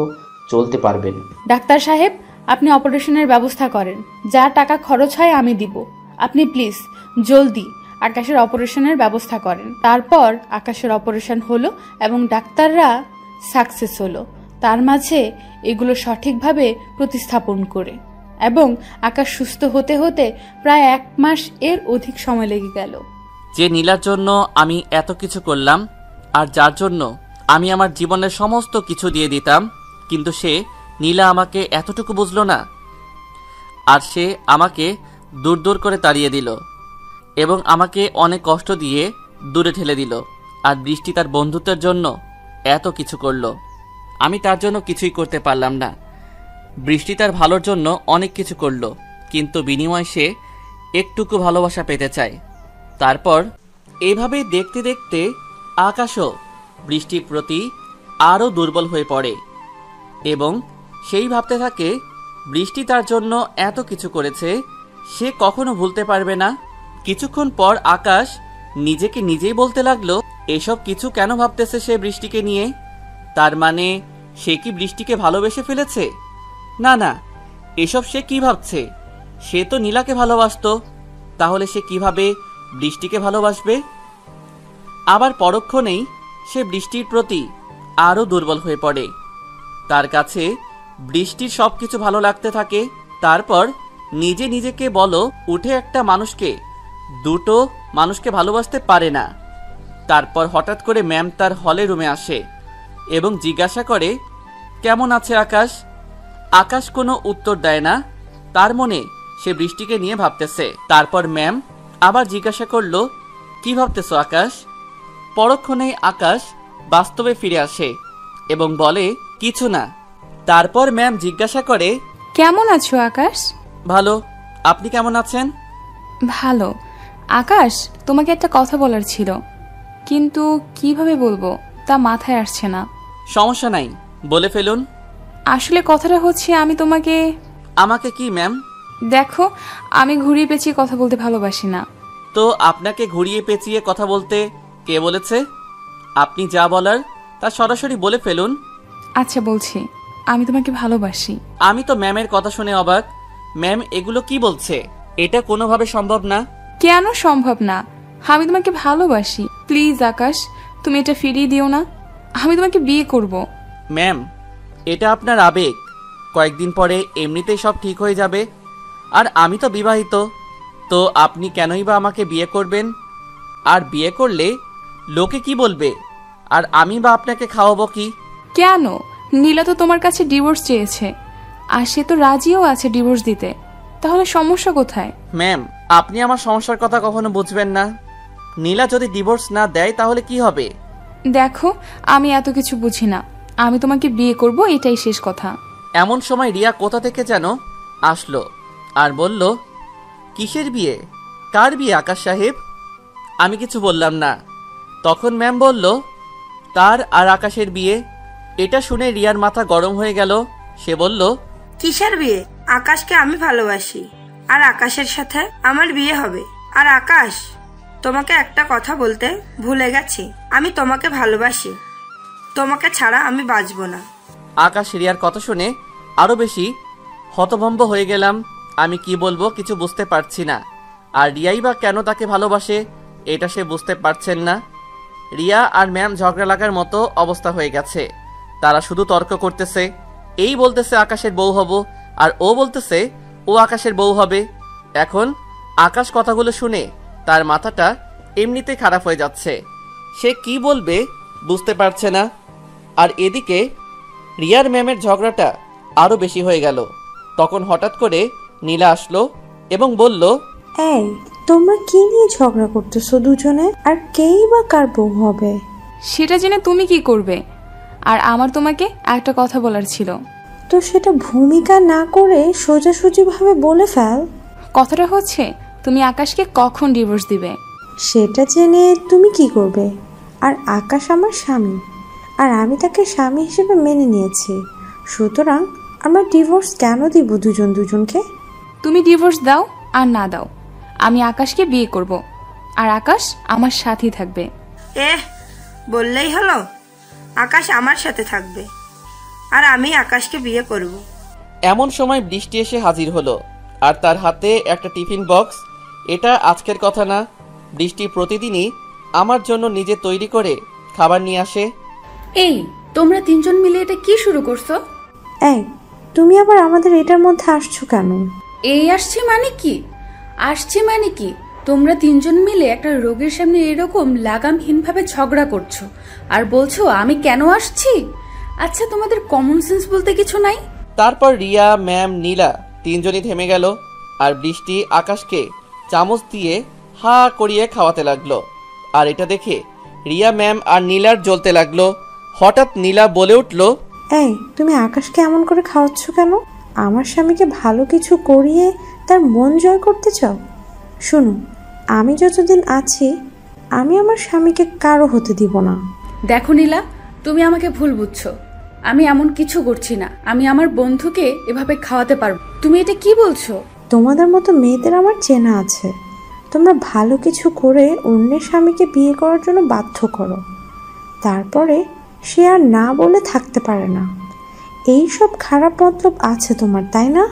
চলতে পারবেন। ডাক্তার সাহেব, আপনি অপারেশনের ব্যবস্থা করেন, যা টাকা খরচ হয় আমি দিব। আপনি প্লিজ জলদি আকাশের অপারেশনের ব্যবস্থা করেন। তারপর আকাশের অপারেশন হলো এবং ডাক্তাররা সাকসেস হলো তার মাঝে এগুলো সঠিকভাবে প্রতিস্থাপন করে, এবং আকাশ সুস্থ হতে হতে প্রায় 1 মাস এর অধিক সময় লেগে গেল। যে নীলার জন্য আমি এত কিছু করলাম আর যার জন্য আমি আমার জীবনের সমস্ত কিছু দিয়ে দিতাম, কিন্তু সে নীলা আমাকে এতটুকু বুঝলো না, আর সে আমাকে দূর দূর করে তাড়িয়ে দিল এবং আমাকে অনেক কষ্ট দিয়ে দূরে ঠেলে দিল। আর বৃষ্টি তার বন্ধুত্বের জন্য এত কিছু করলো, আমি তার জন্য কিছুই করতে পারলাম না। বৃষ্টি তার ভালোর জন্য অনেক কিছু করলো, কিন্তু বিনিময়ে সে একটুকু ভালোবাসা পেতে চায়। তারপর এইভাবেই দেখতে দেখতে আকাশও বৃষ্টির প্রতি আরও দুর্বল হয়ে পড়ে এবং সেই ভাবতে থাকে বৃষ্টি তার জন্য এত কিছু করেছে, সে কখনো ভুলতে পারবে না। কিছুক্ষণ পর আকাশ নিজেকে নিজেই বলতে লাগলো, এসব কিছু কেন ভাবতেছে সে বৃষ্টিকে নিয়ে? তার মানে সে কি বৃষ্টিকে ভালোবেসে ফেলেছে? না না, এসব সে কি ভাবছে? সে তো নীলাকে ভালোবাসতো, তাহলে সে কিভাবে বৃষ্টিকে ভালোবাসবে? আবার পরক্ষণেই সে বৃষ্টির প্রতি আরও দুর্বল হয়ে পড়ে। তার কাছে বৃষ্টির সব কিছু ভালো লাগতে থাকে। তারপর নিজে নিজেকে বলো, উঠে একটা মানুষকে 2টো মানুষকে ভালোবাসতে পারে না। তারপর হঠাৎ করে ম্যাম তার হলে রুমে আসে। এবং জিজ্ঞাসা করে, কেমন আছে আকাশ? আকাশ কোনো উত্তর দেয় না। তার মনে সে বৃষ্টিকে নিয়ে ভাবতেছে। তারপর ম্যাম আবার জিজ্ঞাসা করলো, কি ভাবতেছো আকাশ? পরক্ষণেই আকাশ বাস্তবে ফিরে আসে এবং বলে, কিছু না। তারপর ম্যাম জিজ্ঞাসা করে, কেমন আছো আকাশ? ভালো, আপনি কেমন আছেন? ভালো। আকাশ, তোমাকে একটা কথা বলার ছিল, কিন্তু কিভাবে বলবো তা মাথায় আসছে না। সমস্যা নাই, বলে ফেলুন। আসলে কথাটা হচ্ছে আমি তোমাকে... আমাকে কি ম্যাম? দেখো, আমি ঘুরিয়ে পেঁচিয়ে কথা বলতে ভালোবাসি না। তো আপনাকে ঘুরিয়ে পেঁচিয়ে কথা বলতে কে বলেছে? আপনি যা বলার তা সরাসরি বলে ফেলুন। আচ্ছা বলছি, আমি তোমাকে ভালোবাসি। আমি তো ম্যামের কথা শুনে অবাক। ম্যাম এগুলো কি বলছে? এটা কোনোভাবে সম্ভব না। কেন সম্ভব না? আমি তোমাকে ভালোবাসি। প্লিজ আকাশ, তুমি এটা ফিরিয়ে দিও না। আমি তোমাকে বিয়ে করব। ম্যাম, এটা আপনার আবেগ। কয়েকদিন পরে এমনিতেই সব ঠিক হয়ে যাবে। আর আমি তো বিবাহিত, তো আপনি কেনই বা আমাকে বিয়ে করবেন? আর বিয়ে করলে লোকে কি বলবে? আর আমি বা আপনাকে খাওয়াবো কি? কেন? নীলা তো তোমার কাছে ডিভোর্স চেয়েছে, আর সে তো রাজিও আছে ডিভোর্স দিতে। তাহলে সমস্যা কোথায়? ম্যাম, আপনি আমার সমস্যার কথা কখনো বুঝবেন না। নীলা যদি ডিভোর্স না দেয় তাহলে কি হবে? দেখো, আমি এত কিছু বুঝি না। আমি তোমাকে বিয়ে করব, এটাই শেষ কথা। এমন সময় রিয়া কোথা থেকে যেন আসলো আর বলল, কিসের বিয়ে? কার বিয়ে আকাশ সাহেব? আমি কিছু বললাম না। তখন ম্যাম বলল, তার আর আকাশের বিয়ে। এটা শুনে রিয়ার মাথা গরম হয়ে গেল। সে বলল, কিসের বিয়ে? আকাশকে আমি ভালোবাসি, আর আকাশের সাথে আমার বিয়ে হবে। আর আকাশ, তোমাকে একটা কথা বলতে ভুলে গেছি, আমি তোমাকে ভালোবাসি। তোমাকে ছাড়া আমি বাঁচবো না। আকাশ রিয়ার কথা শুনে আরো বেশি হতভম্ব হয়ে গেলাম। আমি কি বলবো কিছু বুঝতে পারছি না। আর রিয়াই বা কেন তাকে ভালোবাসে এটা সে বুঝতে পারছেন না। রিয়া আর ম্যাম ঝগড়া লাগার মতো অবস্থা হয়ে গেছে। তারা শুধু তর্ক করতেছে। এই বলতেছে আকাশের বউ হব, আর ও বলতেছে ও আকাশের বউ হবে। এখন আকাশ কথাগুলো শুনে তার মাথাটা এমনিতে খারাপ হয়ে যাচ্ছে। সে কি বলবে বুঝতে পারছে না। আর এদিকে রিয়ার ম্যামের ঝগড়াটা আরো বেশি হয়ে গেল। তখন হঠাৎ করে নীলা আসলো এবং বলল, এই, তোমরা কি নিয়ে ঝগড়া করতেছো দুজনে? আর কেই বা কার বউ হবে? সেটা জেনে তুমি কি করবে? আর আমার তোমাকে একটা কথা বলার ছিল। তো সেটা ভূমিকা না করে সোজাসুজি ভাবে বলে ফেল। কথাটা হচ্ছে, তুমি আকাশকে কখন ডিভোর্স দিবে? সেটা জেনে তুমি কি করবে? আর আকাশ আমার স্বামী, আর আমি তাকে স্বামী হিসেবে মেনে নিয়েছি। সুতরাং আমরা ডিভোর্স কেন দিব দুজন দুজনকে? তুমি ডিভোর্স দাও আর না দাও, আমি আকাশকে বিয়ে করব, আর আকাশ আমার সাথেই থাকবে। বললেই হলো, আকাশ আমার সাথে থাকবে, আর আমি আকাশকে বিয়ে করব। এমন সময় বৃষ্টি এসে হাজির হলো, আর তার হাতে একটা টিফিন বক্স। এটা আজকের কথা না, বৃষ্টি প্রতিদিনই আমার জন্য নিজে তৈরি করে খাবার নিয়ে আসে। এই, তোমরা তিনজন মিলে এটা কি শুরু করছো? এই, তুমি আবার আমাদের এটার মধ্যে আসছো কেন? এই আসছে মানে কি? আসছে মানে কি? তোমরা তিনজন মিলে একটা রোগের সামনে এরকম লাগামহীনভাবে ঝগড়া করছো, আর বলছো আমি কেন আসছি? আচ্ছা, তোমাদের কমন সেন্স বলতে কিছু নাই? তারপর রিয়া, ম্যাম, নীলা তিনজনই থেমে গেল, আর বৃষ্টি আকাশকে চামচ দিয়ে হা করিয়ে খাওয়াতে লাগলো। আর এটা দেখে রিয়া, ম্যাম আর নীলার জ্বলতে লাগলো। হঠাৎ নীলা বলে উঠল, এই, তুমি আকাশকে এমন করে খাওয়াচ্ছ কেন? আমার স্বামীকে ভালো কিছু করিয়ে তার মন জয় করতে চাও? শোনো, আমি যতদিন আছি আমি আমার স্বামীকে কারো হতে দিব না। দেখো নীলা, তুমি আমাকে ভুল বুঝছো। আমি এমন কিছু করছি না। আমি আমার বন্ধুকে এভাবে খাওয়াতে পারবো। তুমি এটা কি বলছো? তোমাদের মতো মেয়েদের আমার চেনা আছে। তোমরা ভালো কিছু করে অন্যের স্বামীকে বিয়ে করার জন্য বাধ্য করো, তারপরে সে আর না বলে থাকতে পারে না। এই সব খারাপ মতলব আছে তোমার, তাই না?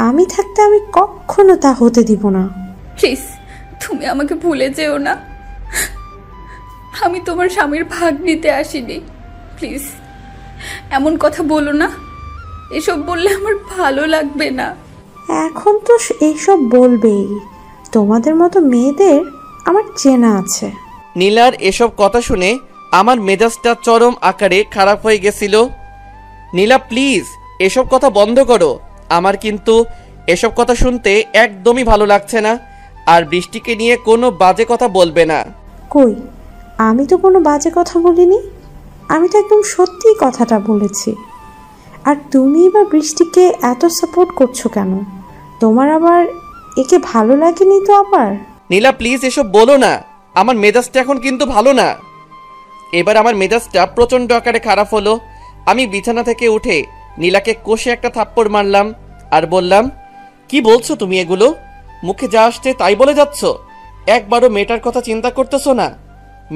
আমি থাকতে আমি কখনো তা হতে দিব না। প্লিজ, তুমি আমাকে ভুলে যেও না। আমি তোমার স্বামীর ভাগ নিতে আসিনি। প্লিজ এমন কথা বলো না। এসব বললে আমার ভালো লাগবে না। এখন তো এইসব বলবেই। তোমাদের মতো মেয়েদের আমার চেনা আছে। নীলার এসব কথা শুনে আমার মেজাজটা চরম আকারে খারাপ হয়ে গেছিল। নীলা প্লিজ এসব কথা বন্ধ করো, আমার কিন্তু এসব কথা শুনতে একদমই ভালো লাগছে না। আর বৃষ্টিকে নিয়ে কোনো বাজে কথা বলবে না। কই, আমি তো কোনো বাজে কথা বলিনি, আমি তো একদম সত্যিই কথাটা বলেছি। আর তুমি বা বৃষ্টিকে এত সাপোর্ট করছো কেন? তোমার আবার একে ভালো লাগেনি তো আবার? নীলা প্লিজ এসব বলো না, আমার মেজাজটা এখন কিন্তু ভালো না। এবার আমার মেজাজটা প্রচণ্ড আকারে খারাপ হলো। আমি বিছানা থেকে উঠে নীলাকে কষে একটা থাপ্পড় মারলাম আর বললাম, কি বলছো তুমি এগুলো? মুখে যা আসছে তাই বলে যাচ্ছ, একবারও মেয়েটার কথা চিন্তা করতেছো না?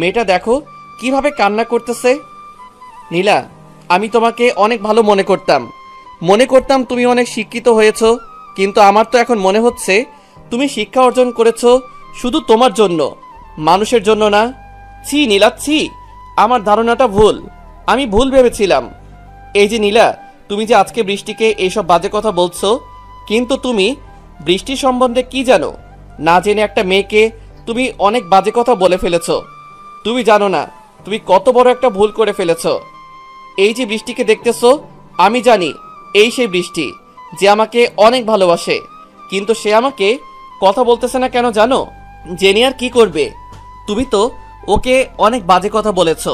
মেয়েটা দেখো কিভাবে কান্না করতেছে। নীলা, আমি তোমাকে অনেক ভালো মনে করতাম তুমি অনেক শিক্ষিত হয়েছো, কিন্তু আমার তো এখন মনে হচ্ছে তুমি শিক্ষা অর্জন করেছো শুধু তোমার জন্য, মানুষের জন্য না। ছি নীলা, ছি, আমার ধারণাটা ভুল, আমি ভুল ভেবেছিলাম। এই যে নীলা, তুমি যে আজকে বৃষ্টিকে এইসব বাজে কথা বলছো, কিন্তু তুমি বৃষ্টি সম্বন্ধে কি জানো? না জেনে একটা মেয়েকে তুমি অনেক বাজে কথা বলে ফেলেছো। তুমি জানো না তুমি কত বড় একটা ভুল করে ফেলেছো। এই যে বৃষ্টিকে দেখতেছো, আমি জানি এই সেই বৃষ্টি যে আমাকে অনেক ভালোবাসে, কিন্তু সে আমাকে কথা বলতেছে না কেন জানো? জেনে আর কি করবে? তুমি তো ওকে অনেক বাজে কথা বলেছো।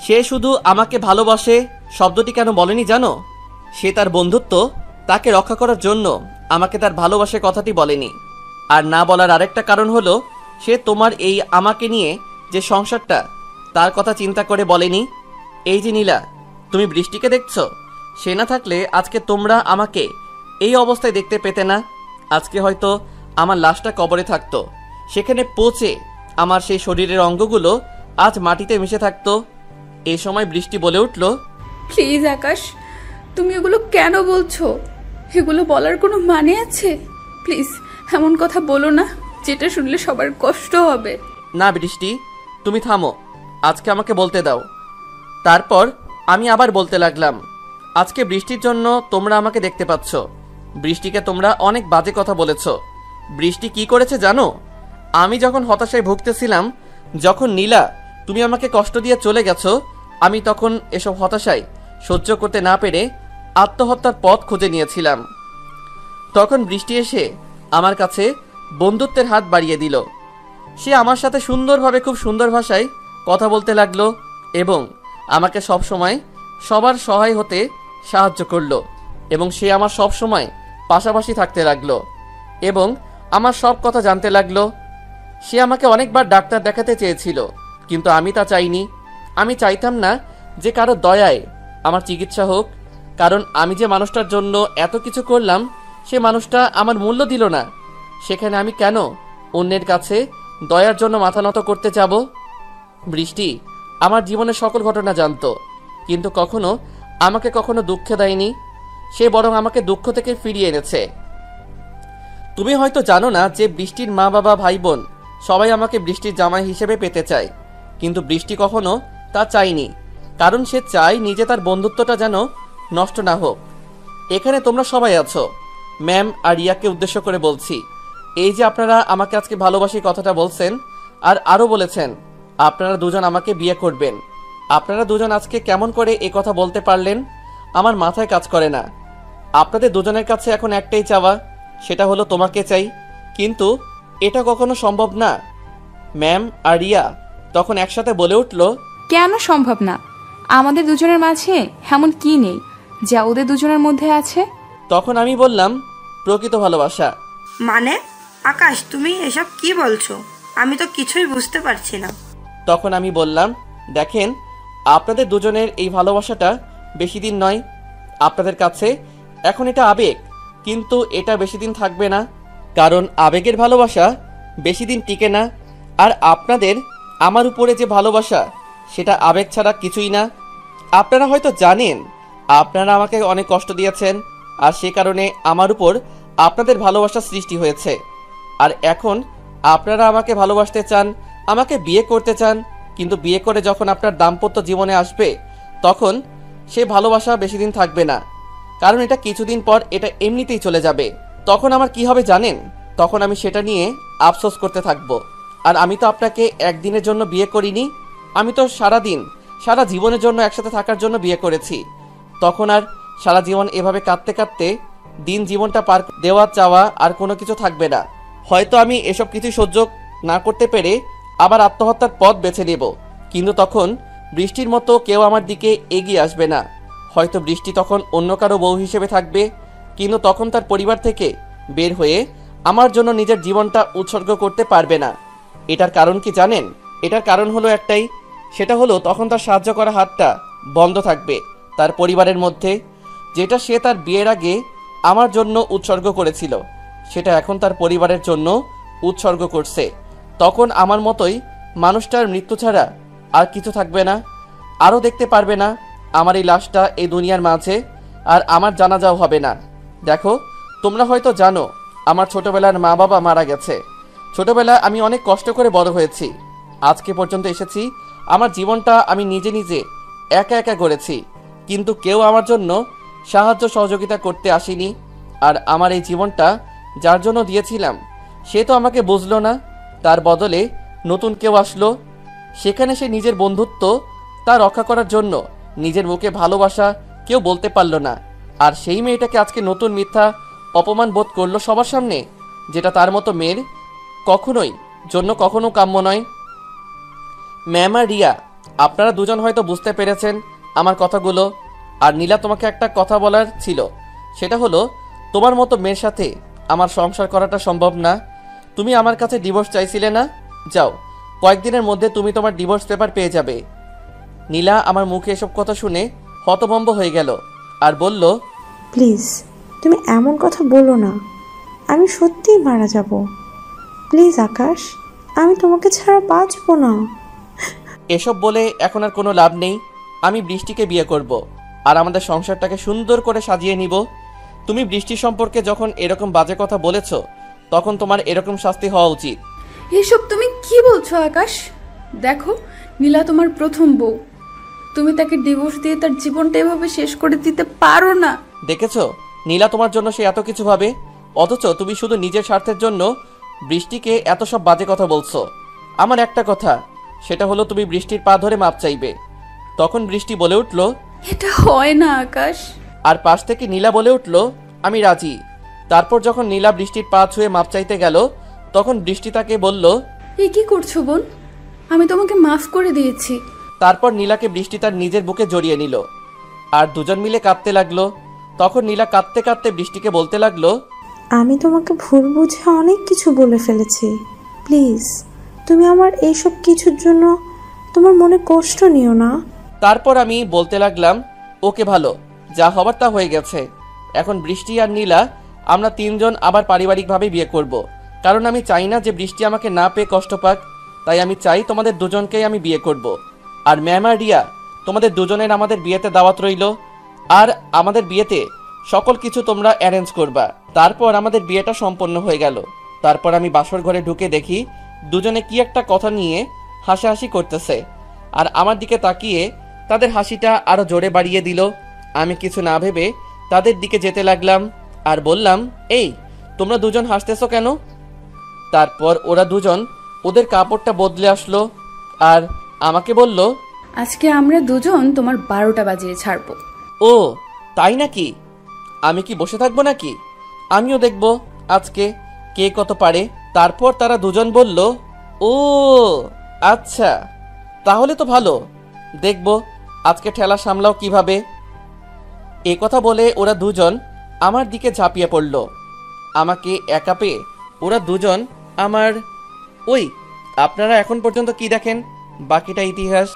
সে শুধু আমাকে ভালোবাসে শব্দটি কেন বলেনি জানো? সে তার বন্ধুত্ব তাকে রক্ষা করার জন্য আমাকে তার ভালোবাসে কথাটি বলেনি। আর না বলার আরেকটা কারণ হলো, সে তোমার এই আমাকে নিয়ে যে সংসারটা, তার কথা চিন্তা করে বলেনি। এই যে নীলা, তুমি বৃষ্টিকে দেখছো, সে না থাকলে আজকে তোমরা আমাকে এই অবস্থায় দেখতে পেতে না। আজকে হয়তো আমার লাশটা কবরে থাকতো, সেখানে পচে আমার সেই শরীরের অঙ্গগুলো আজ মাটিতে মিশে থাকতো। এই সময় বৃষ্টি বলে উঠল, প্লিজ আকাশ, তুমি এগুলো কেন বলছো? এগুলো বলার কোনো মানে আছে? প্লিজ এমন কথা বলো না যেটা শুনলে সবার কষ্ট হবে। না বৃষ্টি, তুমি থামো, আজকে আমাকে বলতে দাও। তারপর আমি আবার বলতে লাগলাম, আজকে বৃষ্টির জন্য তোমরা আমাকে দেখতে পাচ্ছ। বৃষ্টিকে তোমরা অনেক বাজে কথা বলেছ। বৃষ্টি কি করেছে জানো? আমি যখন হতাশায় ভুগতেছিলাম, যখন নীলা তুমি আমাকে কষ্ট দিয়ে চলে গেছো, আমি তখন এসব হতাশায় সহ্য করতে না পেরে আত্মহত্যার পথ খুঁজে নিয়েছিলাম। তখন বৃষ্টি এসে আমার কাছে বন্ধুত্বের হাত বাড়িয়ে দিল। সে আমার সাথে সুন্দরভাবে, খুব সুন্দর ভাষায় কথা বলতে লাগলো এবং আমাকে সব সময় সবার সহায় হতে সাহায্য করলো, এবং সে আমার সব সময় পাশাপাশি থাকতে লাগলো এবং আমার সব কথা জানতে লাগলো। সে আমাকে অনেকবার ডাক্তার দেখাতে চেয়েছিল, কিন্তু আমি তা চাইনি। আমি চাইতাম না যে কারো দয়ায় আমার চিকিৎসা হোক, কারণ আমি যে মানুষটার জন্য এত কিছু করলাম, সে মানুষটা আমার মূল্য দিল না। সেখানে আমি কেন অন্যের কাছে দয়ার জন্য মাথা নত করতে যাব? বৃষ্টি আমার জীবনের সকল ঘটনা জানতো, কিন্তু আমাকে কখনো দুঃখে দেয়নি। সে বরং আমাকে দুঃখ থেকে ফিরিয়ে এনেছে। তুমি হয়তো জানো না যে বৃষ্টির মা বাবা ভাই বোন সবাই আমাকে বৃষ্টির জামাই হিসেবে পেতে চায়, কিন্তু বৃষ্টি কখনো তা চায়নি, কারণ সে চায় নিজে তার বন্ধুত্বটা যেন নষ্ট না হোক। এখানে তোমরা সবাই আছো, ম্যাম আর রিয়াকে উদ্দেশ্য করে বলছি। এই যে আপনারা আমাকে আজকে ভালোবাসি কথাটা বলছেন, আর আরও বলেছেন আপনারা দুজন আমাকে বিয়ে করবেন, আপনারা দুজন আজকে কেমন করে এ কথা বলতে পারলেন আমার মাথায় কাজ করে না। আপনাদের দুজনের কাছে এখন একটাই চাওয়া, সেটা হলো তোমাকে চাই, কিন্তু এটা কখনো সম্ভব না। ম্যাম আর রিয়া তখন একসাথে বলে উঠল, কেন সম্ভব না? আমাদের দুজনের মাঝে এমন কি নেই যা ওদের দুজনের মধ্যে আছে? তখন আমি বললাম, প্রকৃত ভালোবাসা। মানে আকাশ, তুমি এসব কি বলছো? আমি তো কিছুই বুঝতে পারছি না। তখন আমি বললাম, দেখেন, আপনাদের দুজনের এই ভালোবাসাটা বেশি দিন নয়। আপনাদের কাছে এখন এটা আবেগ, কিন্তু এটা বেশি দিন থাকবে না, কারণ আবেগের ভালোবাসা বেশি দিন টিকে না। আর আপনাদের আমার উপরে যে ভালোবাসা, সেটা আবেগ ছাড়া কিছুই না। আপনারা হয়তো জানেন আপনারা আমাকে অনেক কষ্ট দিয়েছেন, আর সে কারণে আমার উপর আপনাদের ভালোবাসা সৃষ্টি হয়েছে। আর এখন আপনারা আমাকে ভালোবাসতে চান, আমাকে বিয়ে করতে চান, কিন্তু বিয়ে করে যখন আপনার দাম্পত্য জীবনে আসবে, তখন সে ভালোবাসা বেশি দিন থাকবে না, কারণ এটা কিছুদিন পর এটা এমনিতেই চলে যাবে। তখন আমার কি হবে জানেন? তখন আমি সেটা নিয়ে আফসোস করতে থাকবো। আর আমি তো আপনাকে একদিনের জন্য বিয়ে করিনি, আমি তো সারা জীবনের জন্য একসাথে থাকার জন্য বিয়ে করেছি। তখন আর সারা জীবন এভাবে কাঁদতে কাঁদতে দিন জীবনটা পার দেওয়া চাওয়া আর কোনো কিছু থাকবে না। হয়তো আমি এসব কিছু সহ্য না করতে পেরে আবার আত্মহত্যার পথ বেছে নেব, কিন্তু তখন বৃষ্টির মতো কেউ আমার দিকে এগিয়ে আসবে না। হয়তো বৃষ্টি তখন অন্য কারো বউ হিসেবে থাকবে, কিন্তু তখন তার পরিবার থেকে বের হয়ে আমার জন্য নিজের জীবনটা উৎসর্গ করতে পারবে না। এটার কারণ কি জানেন? এটার কারণ হলো একটাই, সেটা হলো তখন তার সাহায্য করা হাতটা বন্ধ থাকবে তার পরিবারের মধ্যে। যেটা সে তার বিয়ের আগে আমার জন্য উৎসর্গ করেছিল, সেটা এখন তার পরিবারের জন্য উৎসর্গ করছে। তখন আমার মতোই মানুষটার মৃত্যু ছাড়া আর কিছু থাকবে না, আরও দেখতে পারবে না আমার এই লাশটা এই দুনিয়ার মাঝে, আর আমার জানাজাও হবে না। দেখো, তোমরা হয়তো জানো আমার ছোটবেলার মা বাবা মারা গেছে। ছোটবেলায় আমি অনেক কষ্ট করে বড় হয়েছি, আজকে পর্যন্ত এসেছি। আমার জীবনটা আমি নিজে নিজে একা একা গড়েছি, কিন্তু কেউ আমার জন্য সাহায্য সহযোগিতা করতে আসেনি। আর আমার এই জীবনটা যার জন্য দিয়েছিলাম সে তো আমাকে বুঝলো না, তার বদলে নতুন কেউ আসলো। সেখানে সে নিজের বন্ধুত্ব তা রক্ষা করার জন্য নিজের মুখে ভালোবাসা কেউ বলতে পারল না, আর সেই মেয়েটাকে আজকে নতুন মিথ্যা অপমান বোধ করলো সবার সামনে, যেটা তার মতো মেয়ের কখনো কাম্য নয়। ম্যাম আর রিয়া, আপনারা দুজন হয়তো বুঝতে পেরেছেন আমার কথাগুলো। আর নীলা, তোমাকে একটা কথা বলার ছিল, সেটা হলো তোমার মতো মেয়ের সাথে আমার সংসার করাটা সম্ভব না। তুমি আমার কাছে ডিভোর্স চাইছিলে না? যাও, কয়েকদিনের মধ্যে তুমি তোমার ডিভোর্স পেপার পেয়ে যাবে। নীলা আমার মুখে এসব কথা শুনে হতভম্ব হয়ে গেল আর বলল, প্লিজ তুমি এমন কথা বলো না, আমি সত্যিই মারা যাব। প্লিজ আকাশ, আমি তোমাকে ছাড়া বাঁচবো না। এসব বলে এখন আর কোনো লাভ নেই। আমি বৃষ্টিকে বিয়ে করব আর আমাদের সংসারটাকে সুন্দর করে সাজিয়ে নিব। তুমি বৃষ্টি সম্পর্কে যখন এরকম বাজে কথা বলেছো, তখন তোমার এরকম শাস্তি হওয়া উচিত। এসব তুমি কি বলছো আকাশ? দেখো, নীলা তোমার প্রথম বউ, তুমি তাকে ডিভোর্স দিয়ে তার জীবনটা এভাবে শেষ করে দিতে পারো না। দেখেছো, নীলা তোমার জন্য সে এত কিছু ভাবে, অথচ তুমি শুধু নিজের স্বার্থের জন্য বৃষ্টিকে এত সব বাজে কথা বলছো। আমার একটা কথা, সেটা হলো তুমি বৃষ্টির পা ধরে মাপ চাইবে। তখন বৃষ্টি বলে উঠল, এটা হয় না আকাশ। আর পাশ থেকে নীলা বলে উঠল, আমি রাজি। তারপর যখন নীলা বৃষ্টির পা ছুঁয়ে মাপ চাইতে গেল, তখন বৃষ্টি তাকে বলল, এ কি করছো বোন? আমি তোমাকে মাফ করে দিয়েছি। তারপর নীলাকে বৃষ্টি তার নিজের বুকে জড়িয়ে নিল আর দুজন মিলে কাঁদতে লাগলো। তখন নীলা কাঁদতে কাঁদতে বৃষ্টিকে বলতে লাগলো, আমি তোমাকে ভুল বুঝে অনেক কিছু বলে ফেলেছি। প্লিজ তুমি আমার এইসব কিছুর জন্য তোমার মনে কষ্ট নিও না। তারপর আমি বলতে লাগলাম, ওকে ভালো, যা হবার তা হয়ে গেছে। এখন বৃষ্টি আর নীলা আমরা তিনজন আবার পারিবারিকভাবে বিয়ে করব, কারণ আমি চাই না যে বৃষ্টি আমাকে না পেয়ে কষ্ট পাক। তাই আমি চাই তোমাদের দুজনকেই আমি বিয়ে করব। আর ম্যাম আর রিয়া, তোমাদের দুজনের আমাদের বিয়েতে দাওয়াত রইল, আর আমাদের বিয়েতে সকল কিছু তোমরা অ্যারেঞ্জ করবা। তারপর আমাদের বিয়েটা সম্পন্ন হয়ে গেল। তারপর আমি বাসর ঘরে ঢুকে দেখি দুজনে কি একটা কথা নিয়ে হাসাহাসি করতেছে, আর আমার দিকে তাকিয়ে তাদের হাসিটা আরো জোরে বাড়িয়ে দিল। আমি কিছু না ভেবে তাদের দিকে যেতে লাগলাম আর বললাম, এই তোমরা দুজন হাসতেছো কেন? তারপর ওরা দুজন ওদের কাপড়টা বদলে আসলো আর আমাকে বলল, আজকে আমরা দুজন তোমার 12টা বাজিয়ে ছাড়বো। ও তাই নাকি? আমি কি বসে থাকবো নাকি? আমিও দেখব আজকে কে কত পারে। তারপর তারা দুজন বলল, ও আচ্ছা, তাহলে তো ভালো, দেখব আজকে ঠেলা সামলাও কিভাবে। এ কথা বলে ওরা দুজন আমার দিকে ঝাঁপিয়ে পড়ল। আমাকে একা পেয়ে ওরা দুজন আমার আপনারা এখন পর্যন্ত কি দেখেন, বাকিটা ইতিহাস।